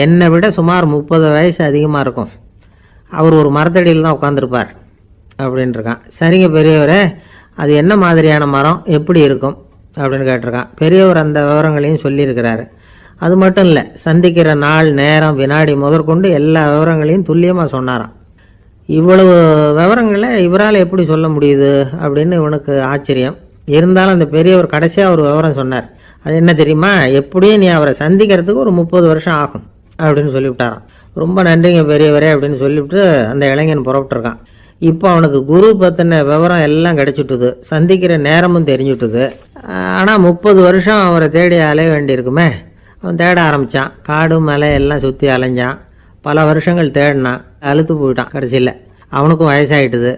[SPEAKER 3] என்னை விட சுமார் 30 வயசு அதிகமாக இருக்கும். அவர் ஒரு மரத்தடியில் தான் உட்காந்துருப்பார் அப்படின்ட்டுருக்கான். சரிங்க பெரியவரே, அது என்ன மாதிரியான மரம், எப்படி இருக்கும் அப்படின்னு கேட்டிருக்கான். பெரியவர் அந்த விவரங்களையும் சொல்லியிருக்கிறாரு. அது மட்டும் இல்லை, சந்திக்கிற நாள், நேரம், வினாடி முதற்கொண்டு எல்லா விவரங்களையும் துல்லியமாக சொன்னாராம். இவ்வளவு விவரங்களை இவரால் எப்படி சொல்ல முடியுது அப்படின்னு இவனுக்கு ஆச்சரியம். இருந்தாலும் அந்த பெரியவர் கடைசியாக ஒரு விவரம் சொன்னார். அது என்ன தெரியுமா? எப்படியும் நீ அவரை சந்திக்கிறதுக்கு ஒரு 30 வருஷம் ஆகும் அப்படின்னு சொல்லிவிட்டாராம். ரொம்ப நன்றிங்க பெரியவரே அப்படின்னு சொல்லிவிட்டு அந்த இளைஞன் புறப்பட்டுருக்கான். இப்போ அவனுக்கு குரு பற்றின விவரம் எல்லாம் கிடைச்சிட்டுது, சந்திக்கிற நேரமும் தெரிஞ்சுட்டுது. ஆனால் 30 வருஷம் அவரை தேடி அலைய வேண்டியிருக்குமே. அவன் தேட ஆரம்பித்தான். காடு மலை எல்லாம் சுற்றி அலைஞ்சான். பல வருஷங்கள் தேடினான், அழுத்து போயிட்டான். கடைசியில் அவனுக்கும் வயசாகிட்டுது.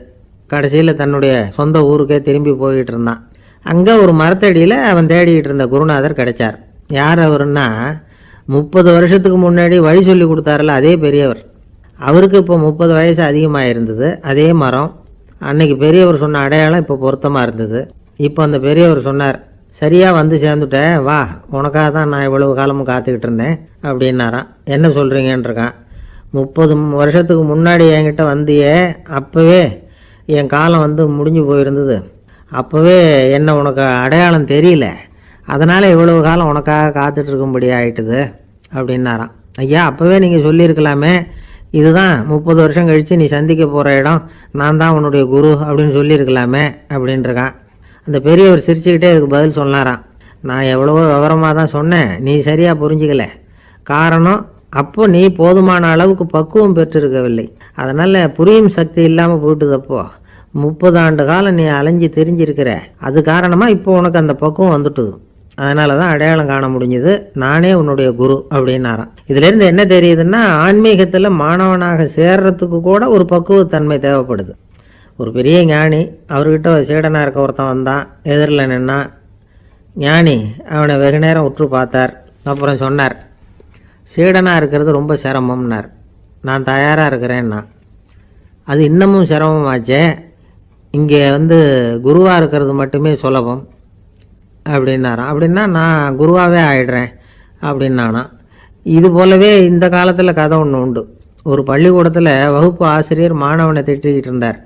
[SPEAKER 3] கடைசியில் தன்னுடைய சொந்த ஊருக்கே திரும்பி போய்கிட்டு இருந்தான். அங்கே ஒரு மரத்தடியில் அவன் தேடிக்கிட்டு இருந்த குருநாதர் கிடைச்சார். யார் அவருன்னா, 30 வருஷத்துக்கு முன்னாடி வழி சொல்லி கொடுத்தாருல அதே பெரியவர். அவருக்கு இப்போ 30 வயசு அதிகமாக இருந்தது. அதே மரம். அன்னைக்கு பெரியவர் சொன்ன அடையாளம் இப்போ பொருத்தமாக இருந்தது. இப்போ அந்த பெரியவர் சொன்னார், சரியாக வந்து சேர்ந்துட்டேன், வா, உனக்காக தான் நான் இவ்வளவு காலமும் காத்துக்கிட்டு இருந்தேன் அப்படின்னாரான். என்ன சொல்கிறீங்கன்றிருக்கான். 30 வருஷத்துக்கு முன்னாடி என்கிட்ட வந்தியே, அப்போவே என் காலம் வந்து முடிஞ்சு போயிருந்தது. அப்போவே என்ன உனக்கு அடையாளம் தெரியல, அதனால் இவ்வளவு காலம் உனக்காக காத்துட்டு இருக்கும்படி ஆயிட்டுது அப்படின்னாராம். ஐயா, அப்போவே நீங்கள் சொல்லியிருக்கலாமே, இதுதான் 30 வருஷம் கழித்து நீ சந்திக்க போகிற இடம், நான் தான் உன்னுடைய குரு அப்படின்னு சொல்லியிருக்கலாமே அப்படின்ட்டுருக்கான். அந்த பெரியவர் சிரிச்சுக்கிட்டே இதுக்கு பதில் சொன்னாராம், நான் எவ்வளவோ விவரமாக தான் சொன்னேன், நீ சரியாக புரிஞ்சிக்கல. காரணம், அப்போ நீ போதுமான அளவுக்கு பக்குவம் பெற்றிருக்கவில்லை, அதனால் புரியும் சக்தி இல்லாமல் போயிட்டுதப்போ 30 ஆண்டு காலம் நீ அலைஞ்சி தெரிஞ்சிருக்கிற, அது காரணமாக இப்போ உனக்கு அந்த பக்குவம் வந்துட்டுது, அதனால தான் அடையாளம் காண முடிஞ்சது, நானே உன்னுடைய குரு அப்படின்னாராம். இதுலேருந்து என்ன தெரியுதுன்னா, ஆன்மீகத்தில் மாணவனாக சேர்றதுக்கு கூட ஒரு பக்குவத்தன்மை தேவைப்படுது. ஒரு பெரிய ஞானி, அவர்கிட்ட சீடனாக இருக்க ஒருத்தன் வந்தான், எதிரில் நின்னான். ஞானி அவனை வெகு நேரம் உற்று பார்த்தார். அப்புறம் சொன்னார், சீடனாக இருக்கிறது ரொம்ப சிரமம்னார். நான் தயாராக இருக்கிறேன்னா. அது இன்னமும் சிரமமாச்சே, இங்கே வந்து குருவாக இருக்கிறது மட்டுமே சுலபம் அப்படின்னாராம். அப்படின்னா நான் குருவாகவே ஆயிடுறேன் அப்படின்னானா. இது போலவே இந்த காலத்தில் கதை ஒன்று உண்டு. ஒரு பள்ளிக்கூடத்தில் வகுப்பு ஆசிரியர் மாணவனை திட்டிக்கிட்டு இருந்தார்.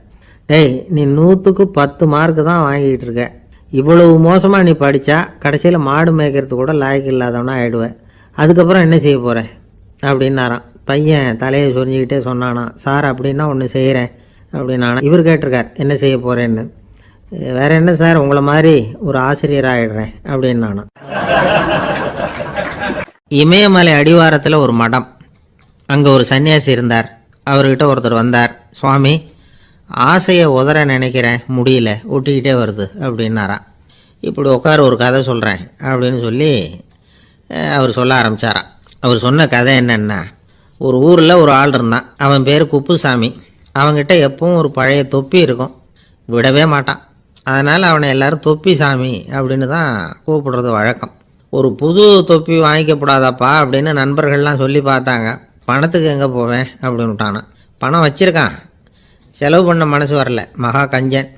[SPEAKER 3] டேய், நீ 100க்கு 10 மார்க்கு தான் வாங்கிக்கிட்டு இருக்க, இவ்வளவு மோசமாக நீ படித்தா கடைசியில் மாடு மேய்க்கிறது கூட லாய்க்கு இல்லாதவனா ஆகிடுவேன், அதுக்கப்புறம் என்ன செய்ய போகிறேன் அப்படின்னாராம். பையன் தலையை சொரிஞ்சிக்கிட்டே சொன்னானா, சார் அப்படின்னா ஒன்று செய்கிறேன் அப்படின்னானா. இவர் கேட்டிருக்கார், என்ன செய்ய போகிறேன்னு. வேற என்ன சார், உங்களை மாதிரி ஒரு ஆசிரியர் ஆகிடுறேன் அப்படின்னானா. இமயமலை அடிவாரத்தில் ஒரு மடம். அங்கே ஒரு சன்னியாசி இருந்தார். அவர்கிட்ட ஒருத்தர் வந்தார். சுவாமி, ஆசையை உதற நினைக்கிறேன், முடியல, ஒட்டிக்கிட்டே வருது அப்படின்னாராம். இப்படி உட்கார, ஒரு கதை சொல்கிறேன் அப்படின்னு சொல்லி அவர் சொல்ல ஆரம்பித்தாராம். அவர் சொன்ன கதை என்னென்னா, ஒரு ஊரில் ஒரு ஆள் இருந்தான். அவன் பேர் குப்புசாமி. அவன்கிட்ட எப்பவும் ஒரு பழைய தொப்பி இருக்கும், விடவே மாட்டான். அதனால் அவனை எல்லோரும் தொப்பி சாமி அப்படின்னு தான் கூப்பிடுறது வழக்கம். ஒரு புது தொப்பி வாங்கிக்கப்படாதாப்பா அப்படின்னு நண்பர்கள்லாம் சொல்லி பார்த்தாங்க. பணத்துக்கு எங்கே போவேன் அப்படின்னு விட்டானா. பணம் வச்சுருக்கான், செலவு பண்ண மனசு வரல, மகா கஞ்சன்.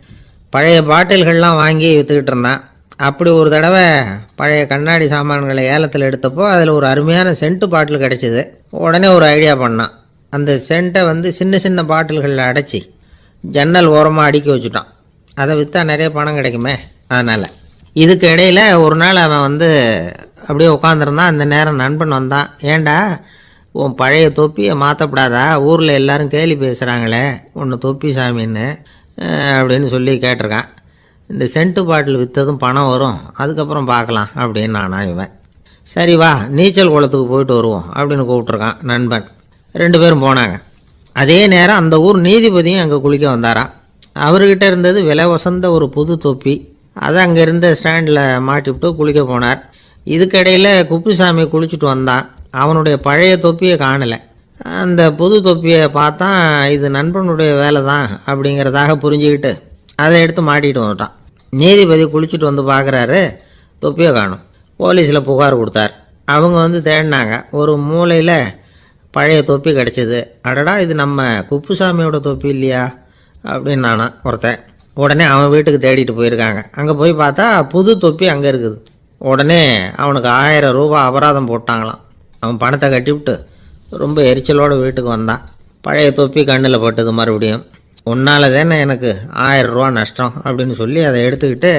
[SPEAKER 3] பழைய பாட்டில்கள்லாம் வாங்கி விற்றுக்கிட்டு இருந்தான். அப்படி ஒரு தடவை பழைய கண்ணாடி சாமான்களை ஏலத்தில் எடுத்தப்போ அதில் ஒரு அருமையான சென்ட்டு பாட்டில் கிடச்சிது. உடனே ஒரு ஐடியா பண்ணான். அந்த சென்ட்டை வந்து சின்ன சின்ன பாட்டில்களில் அடைச்சி ஜன்னல் ஓரமாக அடுக்கி வச்சுட்டான். அதை விற்றா நிறைய பணம் கிடைக்குமே, அதனால். இதுக்கு இடையில் ஒரு நாள் அவன் வந்து அப்படியே உட்காந்துருந்தான். அந்த நேரம் நண்பன் வந்தான். ஏண்டா, உன் பழைய தொப்பியை மாற்றப்படாதா, ஊரில் எல்லோரும் கேலி பேசுகிறாங்களே ஒன்று தொப்பி சாமின்னு அப்படின்னு சொல்லி கேட்டிருக்கான். இந்த சென்ட்டு பாட்டில் விற்றதும் பணம் வரும், அதுக்கப்புறம் பார்க்கலாம் அப்படின்னு நானா. இவன் சரி வா, நீச்சல் குளத்துக்கு போயிட்டு வருவோம் அப்படின்னு கூப்பிட்ருக்கான் நண்பன். 2 பேரும் போனாங்க. அதே நேரம் அந்த ஊர் நீதிபதியும் அங்கே குளிக்க வந்தாராம். அவர்கிட்ட இருந்தது விலை வசந்த ஒரு புது தொப்பி. அதை அங்கே இருந்த ஸ்டாண்டில் மாட்டிவிட்டு குளிக்க போனார். இதுக்கிடையில் குப்புசாமி குளிச்சுட்டு வந்தான். அவனுடைய பழைய தொப்பியை காணலை. அந்த புது தொப்பியை பார்த்தா இது நண்பனுடைய வேலை தான் அப்படிங்கிறதாக புரிஞ்சுக்கிட்டு அதை எடுத்து மாட்டிகிட்டு வந்துட்டான். நீதிபதி குளிச்சுட்டு வந்து பார்க்குறாரு, தொப்பியை காணும். போலீஸில் புகார் கொடுத்தார். அவங்க வந்து தேடினாங்க. ஒரு மூலையில் பழைய தொப்பி கிடச்சிது. அடடா, இது நம்ம குப்புசாமியோட தொப்பி இல்லையா அப்படின்னு நானா ஒருத்தன். உடனே அவன் வீட்டுக்கு தேடிட்டு போயிருக்காங்க. அங்கே போய் பார்த்தா புது தொப்பி அங்கே இருக்குது. உடனே அவனுக்கு 1000 ரூபா அபராதம் போட்டாங்களாம். அவன் பணத்தை கட்டிவிட்டு ரொம்ப எரிச்சலோடு வீட்டுக்கு வந்தான். பழைய தொப்பி கண்ணில் பட்டது. மறுபடியும், உன்னால் தானே எனக்கு 1000 ரூபா நஷ்டம் அப்படின்னு சொல்லி அதை எடுத்துக்கிட்டு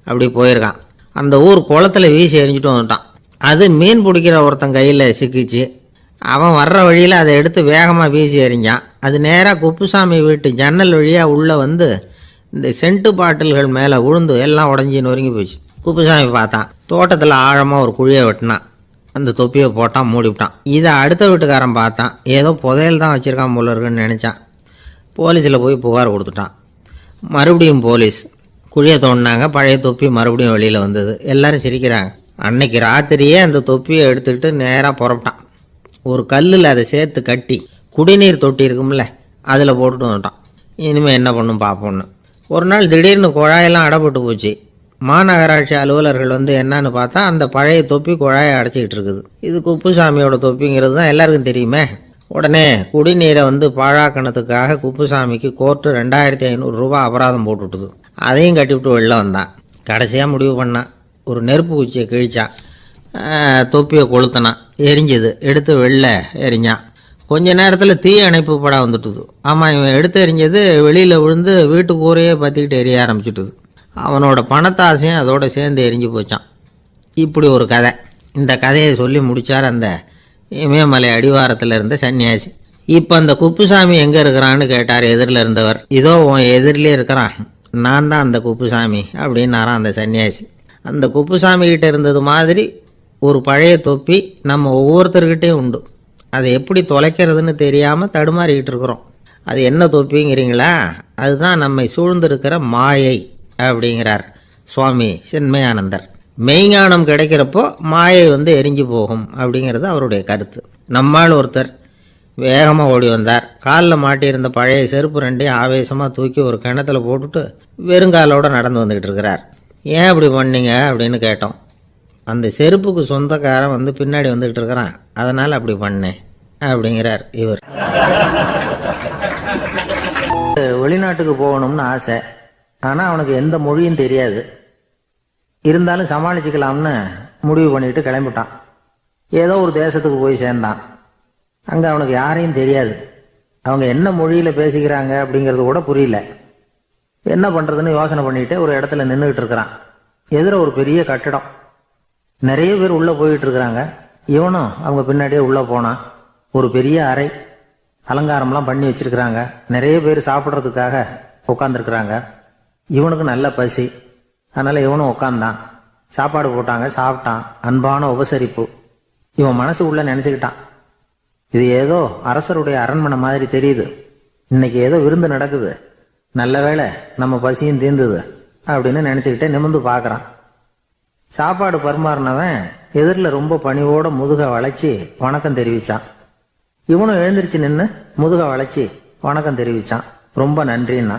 [SPEAKER 3] அப்படி போயிருக்கான். அந்த ஊர் குளத்தில் வீசி எரிஞ்சிட்டு வந்துட்டான். அது மீன் பிடிக்கிற ஒருத்தன் கையில் சிக்கிச்சு. அவன் வர்ற வழியில் அதை எடுத்து வேகமாக வீசி எறிஞ்சான். அது நேராக குப்புசாமி வீட்டு ஜன்னல் வழியாக உள்ளே வந்து இந்த சென்ட்டு பாட்டில்கள் மேலே விழுந்து எல்லாம் உடஞ்சி நொறுங்கி போச்சு. குப்புசாமி பார்த்தான். தோட்டத்தில் ஆழமாக ஒரு குழியை வெட்டினான். அந்த தொப்பியை போட்டான், மூடிவிட்டான். இதை அடுத்த வீட்டுக்காரன் பார்த்தான். ஏதோ புதையல் தான் வச்சுருக்கான் போல இருக்குன்னு நினச்சான். போலீஸில் போய் புகார் கொடுத்துட்டான். மறுபடியும் போலீஸ் குழியை தோண்டினாங்க. பழைய தொப்பி மறுபடியும் வெளியில் வந்தது. எல்லோரும் சிரிக்கிறாங்க. அன்னைக்கு ராத்திரியே அந்த தொப்பியை எடுத்துக்கிட்டு நேராக புறப்பட்டான். ஒரு கல்லில் அதை சேர்த்து கட்டி குடிநீர் தொட்டி இருக்கும்ல, அதில் போட்டுட்டு வந்துட்டான். இனிமேல் என்ன பண்ணும் பார்ப்போன்னு. ஒரு நாள் திடீர்னு குழாயெல்லாம் அடைப்பட்டு போச்சு. மாநகராட்சி அலுவலர்கள் வந்து என்னன்னு பார்த்தா அந்த பழைய தொப்பி குழாயை அடைச்சிக்கிட்டு இருக்குது. இது குப்புசாமியோட தொப்பிங்கிறது தான் எல்லாருக்கும் தெரியுமே. உடனே குடிநீரை வந்து பாழாக்கணத்துக்காக குப்புசாமிக்கு கோர்ட்டு 2500 ரூபா அபராதம் போட்டுவிட்டுது. அதையும் கட்டிவிட்டு வெளில வந்தான். கடைசியாக முடிவு பண்ணான். ஒரு நெருப்பு குச்சியை கிழிச்சான், தொப்பியை கொளுத்தினான், எரிஞ்சுது, எடுத்து வெளில எரிஞ்சான். கொஞ்ச நேரத்தில் தீ அணைப்பு படம் வந்துட்டுது. ஆமாம், இவன் எடுத்து எரிஞ்சது வெளியில் விழுந்து வீட்டு கூரையே பற்றிக்கிட்டு எரிய ஆரம்பிச்சுட்டுது. அவனோட பணத்தாசையும் அதோடு சேர்ந்து எரிஞ்சு போச்சான். இப்படி ஒரு கதை. இந்த கதையை சொல்லி முடித்தார் அந்த இமயமலை அடிவாரத்தில் இருந்த சன்னியாசி. இப்போ அந்த குப்புசாமி எங்கே இருக்கிறான்னு கேட்டார் எதிரில் இருந்தவர். இதோ உன் எதிரிலே இருக்கிறான், நான் தான் அந்த குப்புசாமி அப்படின்னாரான் அந்த சன்னியாசி. அந்த குப்புசாமி கிட்ட இருந்தது மாதிரி ஒரு பழைய தொப்பி நம்ம ஒவ்வொருத்தர்கிட்டையும் உண்டு. அதை எப்படி தொலைக்கிறதுன்னு தெரியாமல் தடுமாறிக்கிட்டு இருக்கிறோம். அது என்ன தொப்பிங்கிறீங்களா? அதுதான் நம்மை சூழ்ந்திருக்கிற மாயை அப்படிங்கிறார் சுவாமி சின்மயானந்தர். மெய்ஞானம் கிடைக்கிறப்போ மாயை வந்து எரிஞ்சு போகும் அப்படிங்கிறது அவருடைய கருத்து. நம்மால் ஒருத்தர் வேகமாக ஓடி வந்தார். காலில் மாட்டியிருந்த பழைய செருப்பு ரெண்டையும் ஆவேசமாக தூக்கி ஒரு கிணத்துல போட்டுட்டு வெறுங்காலோடு நடந்து வந்துக்கிட்டு இருக்கிறார். ஏன் அப்படி பண்ணீங்க அப்படின்னு கேட்டோம். அந்த செருப்புக்கு சொந்தக்காரன் வந்து பின்னாடி வந்துக்கிட்டு இருக்கிறான், அதனால் அப்படி பண்ணேன் அப்படிங்கிறார் இவர். வெளிநாட்டுக்கு போகணும்னு ஆசை, ஆனால் அவனுக்கு எந்த மொழியும் தெரியாது. இருந்தாலும் சமாளிச்சுக்கலாம்னு முடிவு பண்ணிட்டு கிளம்பிட்டான். ஏதோ ஒரு தேசத்துக்கு போய் சேர்ந்தான். அங்கே அவனுக்கு யாரையும் தெரியாது. அவங்க என்ன மொழியில் பேசிக்கிறாங்க அப்படிங்கிறது கூட புரியல. என்ன பண்ணுறதுன்னு யோசனை பண்ணிட்டு ஒரு இடத்துல நின்றுக்கிட்டு இருக்கிறான். எதிர ஒரு பெரிய கட்டிடம், நிறைய பேர் உள்ளே போயிட்டு இருக்கிறாங்க. இவனும் அவங்க பின்னாடியே உள்ளே போனான். ஒரு பெரிய அறை, அலங்காரம்லாம் பண்ணி வச்சிருக்கிறாங்க. நிறைய பேர் சாப்பிட்றதுக்காக உட்காந்துருக்குறாங்க. இவனுக்கு நல்ல பசி, அதனால் இவனும் உட்காந்தான். சாப்பாடு போட்டாங்க, சாப்பிட்டான். அன்பான உபசரிப்பு. இவன் மனசு உள்ள நினச்சிக்கிட்டான், இது ஏதோ அரசருடைய அரண்மனை மாதிரி தெரியுது, இன்னைக்கு ஏதோ விருந்து நடக்குது, நல்ல வேளை நம்ம பசியும் தீர்ந்தது அப்படின்னு நினச்சிக்கிட்டே நிமிர்ந்து பார்க்குறான். சாப்பாடு பரிமாறினவன் எதிரில் ரொம்ப பணிவோட முதுக வளைச்சி வணக்கம் தெரிவித்தான். இவனும் எழுந்திரிச்சு நின்று முதுக வளைச்சி வணக்கம் தெரிவித்தான். ரொம்ப நன்றின்னா.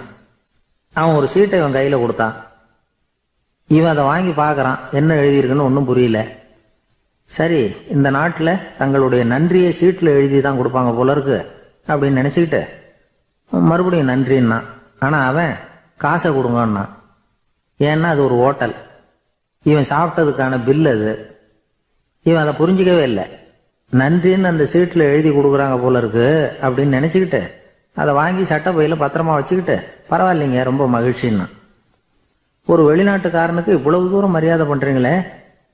[SPEAKER 3] அவன் ஒரு சீட்டை இவன் கையில் கொடுத்தான். இவன் அதை வாங்கி பார்க்குறான். என்ன எழுதியிருக்குன்னு ஒன்றும் புரியல. சரி, இந்த நாட்டில் தங்களுடைய நன்றியை சீட்டில் எழுதி தான் கொடுப்பாங்க போல இருக்கு அப்படின்னு நினச்சிக்கிட்டு மறுபடியும் நன்றின்னா. ஆனால் அவன் காசை கொடுங்கன்னா. ஏன்னா அது ஒரு ஹோட்டல், இவன் சாப்பிட்டதுக்கான பில் அது. இவன் அதை புரிஞ்சிக்கவே இல்லை. நன்றின்னு அந்த சீட்டில் எழுதி கொடுக்குறாங்க போல இருக்கு அப்படின்னு நினச்சிக்கிட்டு அதை வாங்கி சட்டை பையில் பத்திரமா வச்சுக்கிட்டு பரவாயில்லைங்க ரொம்ப மகிழ்ச்சின்னா. ஒரு வெளிநாட்டுக்காரனுக்கு இவ்வளவு தூரம் மரியாதை பண்ணுறீங்களே,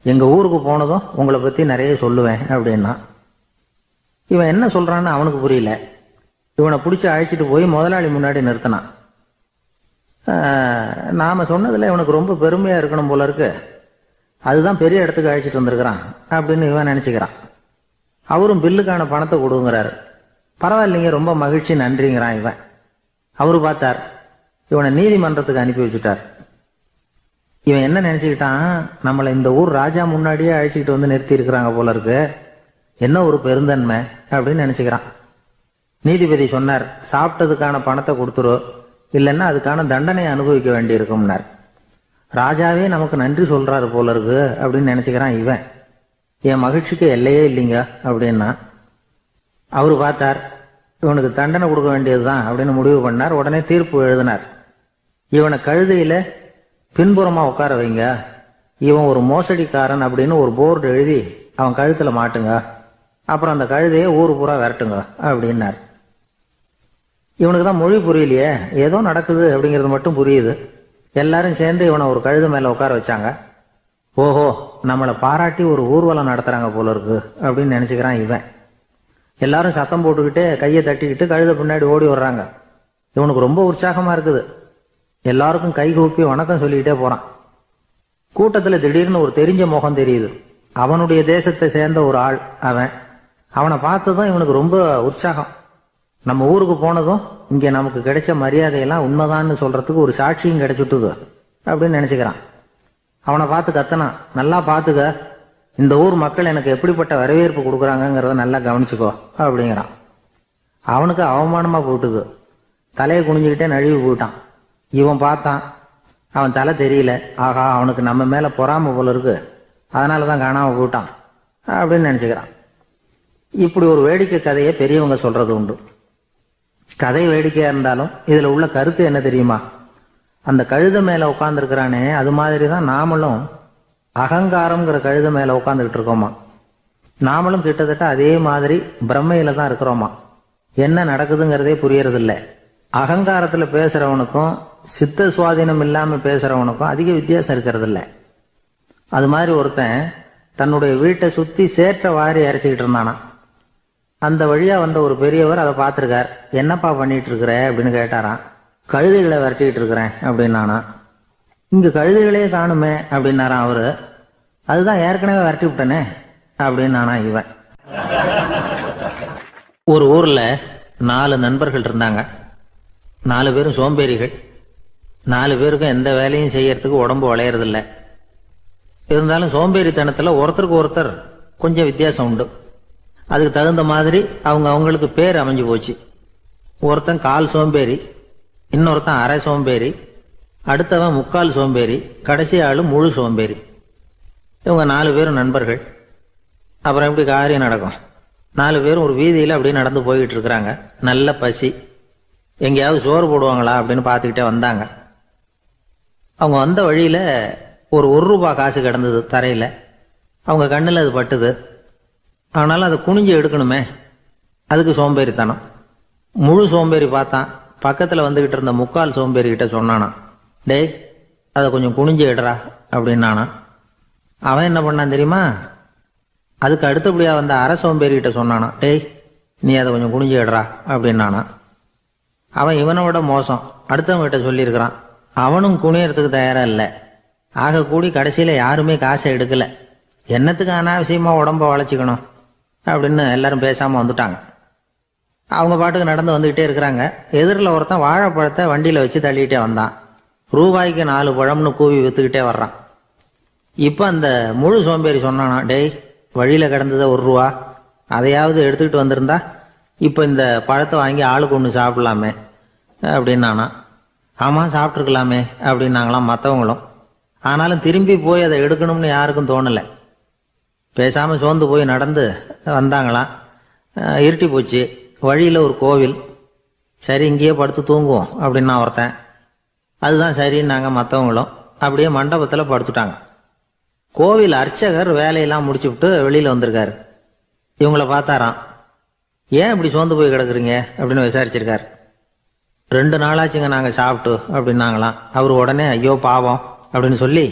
[SPEAKER 3] எங்கள் ஊருக்கு போனதும் உங்களை பற்றி நிறைய சொல்லுவேன் அப்படின்னா. இவன் என்ன சொல்கிறான்னு அவனுக்கு புரியல. இவனை பிடிச்சி அழைச்சிட்டு போய் முதலாளி முன்னாடி நிறுத்தினான். நாம் சொன்னதில் இவனுக்கு ரொம்ப பெருமையாக இருக்கணும் போல இருக்கு, அதுதான் பெரிய இடத்துக்கு அழைச்சிட்டு வந்திருக்கிறான் அப்படின்னு இவன் நினச்சிக்கிறான். அவரும் பில்லுக்கான பணத்தை கொடுங்கிறாரு. பரவாயில்லைங்க ரொம்ப மகிழ்ச்சி நன்றிங்கிறான் இவன். அவரு பார்த்தார், இவனை நீதிமன்றத்துக்கு அனுப்பி வச்சுட்டார். இவன் என்ன நினச்சிக்கிட்டான், நம்மளை இந்த ஊர் ராஜா முன்னாடியே அழைச்சிக்கிட்டு வந்து நிறுத்தி இருக்கிறாங்க போல இருக்கு, என்ன ஒரு பெருந்தன்மை அப்படின்னு நினச்சிக்கிறான். நீதிபதி சொன்னார், சாப்பிட்டதுக்கான பணத்தை கொடுத்துரு, இல்லைன்னா அதுக்கான தண்டனை அனுபவிக்க வேண்டி இருக்கும்னார். ராஜாவே நமக்கு நன்றி சொல்றாரு போல இருக்கு அப்படின்னு நினச்சிக்கிறான் இவன். என் மகிழ்ச்சிக்கு எல்லையே இல்லைங்க அப்படின்னா. அவரு பார்த்தார், இவனுக்கு தண்டனை கொடுக்க வேண்டியதுதான் அப்படின்னு முடிவு பண்ணார். உடனே தீர்ப்பு எழுதினார். இவனை கழுதையில பின்புறமா உட்கார வைங்க, இவன் ஒரு மோசடிக்காரன் அப்படின்னு ஒரு போர்டு எழுதி அவன் கழுத்துல மாட்டுங்க, அப்புறம் அந்த கழுதையை ஊரு பூரா விரட்டுங்க அப்படின்னார். இவனுக்கு தான் மொழி புரியலையே, ஏதோ நடக்குது அப்படிங்கிறது மட்டும் புரியுது. எல்லாரும் சேர்ந்து இவனை ஒரு கழுதை மேல உட்கார வச்சாங்க. ஓஹோ, நம்மளை பாராட்டி ஒரு ஊர்வலம் நடத்துறாங்க போல இருக்கு அப்படின்னு நினைச்சுக்கிறான் இவன். எல்லாரும் சத்தம் போட்டுக்கிட்டே கையை தட்டிக்கிட்டு கழுதை பின்னாடி ஓடி வர்றாங்க. இவனுக்கு ரொம்ப உற்சாகமா இருக்குது. எல்லாருக்கும் கை கூப்பி வணக்கம் சொல்லிக்கிட்டே போறான். கூட்டத்தில் திடீர்னு ஒரு தெரிஞ்ச முகம் தெரியுது. அவனுடைய தேசத்தை சேர்ந்த ஒரு ஆள் அவன். அவனை பார்த்ததும் இவனுக்கு ரொம்ப உற்சாகம். நம்ம ஊருக்கு போனதும் இங்கே நமக்கு கிடைச்ச மரியாதையெல்லாம் உண்மைதான்னு சொல்றதுக்கு ஒரு சாட்சியும் கிடைச்சுட்டுது அப்படின்னு நினைச்சுக்கிறான். அவனை பார்த்து கத்தனான், நல்லா பார்த்துக்க, இந்த ஊர் மக்கள் எனக்கு எப்படிப்பட்ட வரவேற்பு கொடுக்குறாங்கிறத நல்லா கவனிச்சுக்கோ அப்படிங்கிறான். அவனுக்கு அவமானமா போட்டுது. தலையை குனிஞ்சுக்கிட்டே நழுவி போயிட்டான். இவன் பார்த்தான்,
[SPEAKER 2] அவன் தலை தெரியல, ஆகா அவனுக்கு நம்ம மேலே பொறாமை போல இருக்கு, அதனால தான் காணாமல் போட்டான் அப்படின்னு நினச்சிக்கிறான். இப்படி ஒரு வேடிக்கை கதையை பெரியவங்க சொல்கிறது உண்டு. கதை வேடிக்கையாக இருந்தாலும் இதில் உள்ள கருத்து என்ன தெரியுமா? அந்த கழுதை மேலே உட்காந்துருக்கிறானே, அது மாதிரி தான் நாமளும் அகங்காரம்ங்கிற கழுதை மேலே உட்காந்துக்கிட்டு இருக்கோமா. நாமளும் கிட்டத்தட்ட அதே மாதிரி பிரம்மையில் தான் இருக்கிறோமா. என்ன நடக்குதுங்கிறதே புரியறதில்ல. அகங்காரத்தில் பேசுகிறவனுக்கும் சித்த சுவாதீனம் இல்லாமல் பேசுகிறவனுக்கும் அதிக வித்தியாசம் இருக்கிறதில்ல. அது மாதிரி ஒருத்தன் தன்னுடைய வீட்டை சுற்றி சேற்ற வாரி அரைச்சிக்கிட்டு இருந்தானா. அந்த வழியாக வந்த ஒரு பெரியவர் அதை பார்த்துருக்கார். என்னப்பா பண்ணிட்டு இருக்கிற அப்படின்னு கேட்டாராம். கழுதைகளை விரட்டிக்கிட்டு இருக்கிறேன் அப்படின்னானா. இங்கே கழுதைகளே காணுமே அப்படின்னாரான் அவரு. அதுதான் ஏற்கனவே விரட்டி விட்டனே அப்படின்னானா இவன். ஒரு ஊரில் 4 நண்பர்கள் இருந்தாங்க. 4 பேரும் சோம்பேறிகள். 4 பேருக்கும் எந்த வேலையும் செய்யறதுக்கு உடம்பு வளையறதில்ல. இருந்தாலும் சோம்பேறித்தனத்தில் ஒருத்தருக்கு ஒருத்தர் கொஞ்சம் வித்தியாசம் உண்டு. அதுக்கு தகுந்த மாதிரி அவங்களுக்கு பேர் அமைஞ்சு போச்சு. ஒருத்தன் கால் சோம்பேறி, இன்னொருத்தன் அரை சோம்பேறி, அடுத்தவன் முக்கால் சோம்பேறி, கடைசி ஆள் முழு சோம்பேறி. இவங்க 4 பேரும் நண்பர்கள். அப்புறம் எப்படி காரியம் நடக்கும்? 4 பேரும் ஒரு வீதியில் அப்படியே நடந்து போய்கிட்டு இருக்கிறாங்க. நல்ல பசி. எங்கேயாவது சோறு போடுவாங்களா அப்படின்னு பார்த்துக்கிட்டே வந்தாங்க. அவங்க வந்த வழியில் ஒரு ரூபா காசு கிடந்தது தரையில். அவங்க கண்ணில் அது பட்டுது. ஆனாலும் அதை குனிஞ்சு எடுக்கணுமே, அதுக்கு சோம்பேறித்தனம். முழு சோம்பேறி பார்த்தான். பக்கத்தில் வந்துக்கிட்டு இருந்த முக்கால் சோம்பேறிக்கிட்ட சொன்னானா, டேய் அதை கொஞ்சம் குனிஞ்சு எடுறா அப்படின்னானா. அவன் என்ன பண்ணான் தெரியுமா? அதுக்கு அடுத்தபடியாக வந்த அரை சோம்பேறிக்கிட்ட சொன்னானா, டேய் நீ அதை கொஞ்சம் குனிஞ்சு எடுறா அப்படின்னானா. அவன் இவனை விட மோசம். அடுத்தவங்ககிட்ட சொல்லியிருக்கிறான். அவனும் குனியறதுக்கு தயாராக இல்லை. ஆக கூடி கடைசியில் யாருமே காசை எடுக்கலை. என்னத்துக்கு அனாவசியமாக உடம்ப வளைச்சிக்கணும் அப்படின்னு எல்லாரும் பேசாமல் வந்துட்டாங்க. அவங்க பாட்டுக்கு நடந்து வந்துக்கிட்டே இருக்கிறாங்க. எதிரில் ஒருத்தன் வாழைப்பழத்தை வண்டியில் வச்சு தள்ளிக்கிட்டே வந்தான். ரூபாய்க்கு 4 பழம்னு கூவி விற்றுக்கிட்டே வர்றான். இப்போ அந்த முழு சோம்பேறி சொன்னானா, டேய் வழியில் கிடந்ததை 1 ரூபா, அதையாவது எடுத்துக்கிட்டு வந்திருந்தா இப்போ இந்த பழத்தை வாங்கி ஆளுக்கு ஒன்று சாப்பிடலாமே அப்படின்னானா. ஆமாம் சாப்பிட்ருக்கலாமே அப்படின்னாங்களாம் மற்றவங்களும். ஆனாலும் திரும்பி போய் அதை எடுக்கணும்னு யாருக்கும் தோணலை. பேசாமல் சோர்ந்து போய் நடந்து வந்தாங்களாம். இருட்டி போச்சு. வழியில் ஒரு கோவில். சரி இங்கேயே படுத்து தூங்குவோம் அப்படின்னா ஒருத்தன். அதுதான் சரின்னாங்க மற்றவங்களும். அப்படியே மண்டபத்தில் படுத்துட்டாங்க. கோவில் அர்ச்சகர் வேலையெல்லாம் முடிச்சுவிட்டு வெளியில் வந்திருக்காரு. இவங்கள பார்த்தாராம். ஏன் இப்படி சோர்ந்து போய் கிடக்குறீங்க அப்படின்னு விசாரிச்சிருக்காரு. 2 நாளாச்சுங்க நாங்கள் சாப்பிட்டு அப்படின்னாங்களாம். அவர் உடனே ஐயோ பாவம் அப்படின்னு சொல்லி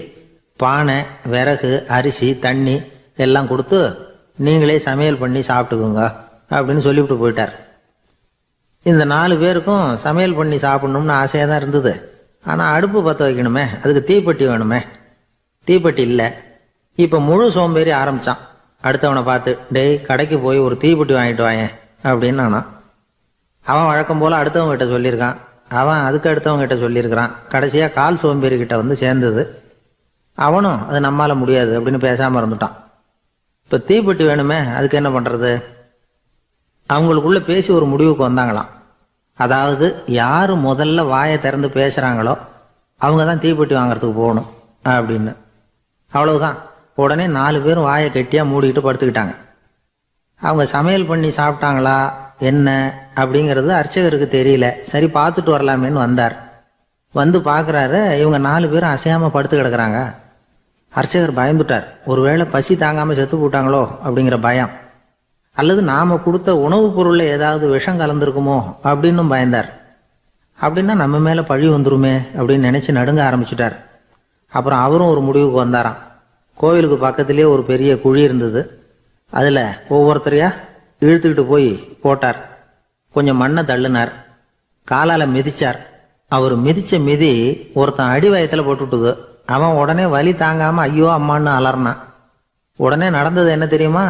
[SPEAKER 2] பானை, விறகு, அரிசி, தண்ணி எல்லாம் கொடுத்து நீங்களே சமையல் பண்ணி சாப்பிட்டுக்குங்க அப்படின்னு சொல்லிவிட்டு போயிட்டார். இந்த 4 பேருக்கும் சமையல் பண்ணி சாப்பிடணும்னு ஆசையாக தான் இருந்தது. ஆனால் அடுப்பு பற்ற வைக்கணுமே, அதுக்கு தீப்பெட்டி வேணுமே. தீப்பெட்டி இல்லை. இப்போ முழு சோம்பேறி ஆரம்பித்தான். அடுத்தவனை பார்த்து, டேய் கடைக்கு போய் ஒரு தீப்பெட்டி வாங்கிட்டு வாயேன் அப்படின்னு நானா. அவன் வழக்கம் போல் அடுத்தவங்ககிட்ட சொல்லியிருக்கான். அவன் அதுக்கு அடுத்தவங்ககிட்ட சொல்லியிருக்கிறான். கடைசியாக கால் சோம்பேறிக்கிட்ட வந்து சேர்ந்தது. அவனும் அது நம்மால் முடியாது அப்படின்னு பேசாமல் இருந்துட்டான். இப்போ தீப்பெட்டி வேணுமே, அதுக்கு என்ன பண்ணுறது? அவங்களுக்குள்ளே பேசி ஒரு முடிவுக்கு வந்தாங்களாம். அதாவது யார் முதல்ல வாயை திறந்து பேசுகிறாங்களோ அவங்க தான் தீப்பெட்டி வாங்கிறதுக்கு போகணும் அப்படின்னு. அவ்வளவுதான். உடனே 4 பேரும் வாயை கெட்டியாக மூடிக்கிட்டு படுத்துக்கிட்டாங்க. அவங்க சமையல் பண்ணி சாப்பிட்டாங்களா என்ன அப்படிங்கிறது அர்ச்சகருக்கு தெரியல. சரி பார்த்துட்டு வரலாமேன்னு வந்தார். வந்து பார்க்குறாரு, இவங்க 4 பேரும் அசையாமல் படுத்து கிடக்குறாங்க. அர்ச்சகர் பயந்துட்டார். ஒருவேளை பசி தாங்காமல் செத்து போட்டாங்களோ அப்படிங்கிற பயம், அல்லது நாம் கொடுத்த உணவுப் பொருளில் ஏதாவது விஷம் கலந்துருக்குமோ அப்படின்னும் பயந்தார். அப்படின்னா நம்ம மேலே பழி வந்துருமே அப்படின்னு நினச்சி நடுங்க ஆரம்பிச்சுட்டார். அப்புறம் அவரும் ஒரு முடிவுக்கு வந்தாராம். கோவிலுக்கு பக்கத்துலேயே ஒரு பெரிய குழி இருந்தது. அதில் ஒவ்வொருத்தரையா இழுத்துக்கிட்டு போய் போட்டார். கொஞ்சம் மண்ணை தள்ளினார். காலால் மிதிச்சார். அவர் மிதித்த மிதி ஒருத்தன் அடி வயத்தில் போட்டுவிட்டுது. அவன் உடனே வலி தாங்காமல் ஐயோ அம்மான்னு அலறினான். உடனே நடந்தது என்ன தெரியுமா?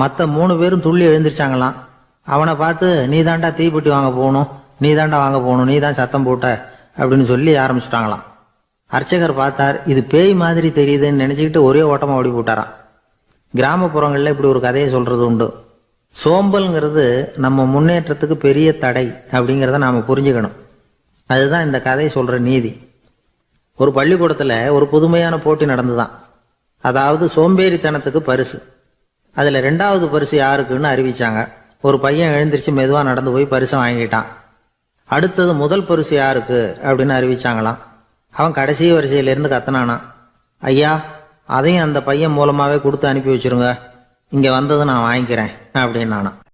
[SPEAKER 2] மற்ற 3 பேரும் துள்ளி எழுந்திரிச்சாங்களாம். அவனை பார்த்து நீ தாண்டா தீப்பெட்டி வாங்க போகணும், நீ தாண்டா வாங்க போகணும், நீ தான் சத்தம் போட்ட அப்படின்னு சொல்லி ஆரம்பிச்சிட்டாங்களாம். அர்ச்சகர் பார்த்தார். இது பேய் மாதிரி தெரியுதுன்னு நினச்சிக்கிட்டு ஒரே ஓட்டமாக ஓடி போட்டாராம். கிராமப்புறங்களில் இப்படி ஒரு கதையை சொல்கிறது உண்டு. சோம்பல்ங்கிறது நம்ம முன்னேற்றத்துக்கு பெரிய தடை அப்படிங்கிறத நாம் புரிஞ்சுக்கணும். அதுதான் இந்த கதை சொல்கிற நீதி. ஒரு பள்ளிக்கூடத்துல ஒரு புதுமையான போட்டி நடந்துதான். அதாவது சோம்பேறித்தனத்துக்கு பரிசு. அதுல 2வது பரிசு யாருக்குன்னு அறிவிச்சாங்க. ஒரு பையன் எழுந்திருச்சு மெதுவா நடந்து போய் பரிசை வாங்கிட்டான். அடுத்தது முதல் பரிசு யாருக்கு அப்படின்னு அறிவிச்சாங்களாம். அவன் கடைசி வரிசையிலிருந்து கத்தனானா, ஐயா அதையும் அந்த பையன் மூலமாவே கொடுத்து அனுப்பி வச்சிருங்க, இங்க வந்தது நான் வாங்கிக்கிறேன் அப்படின்னு நானா.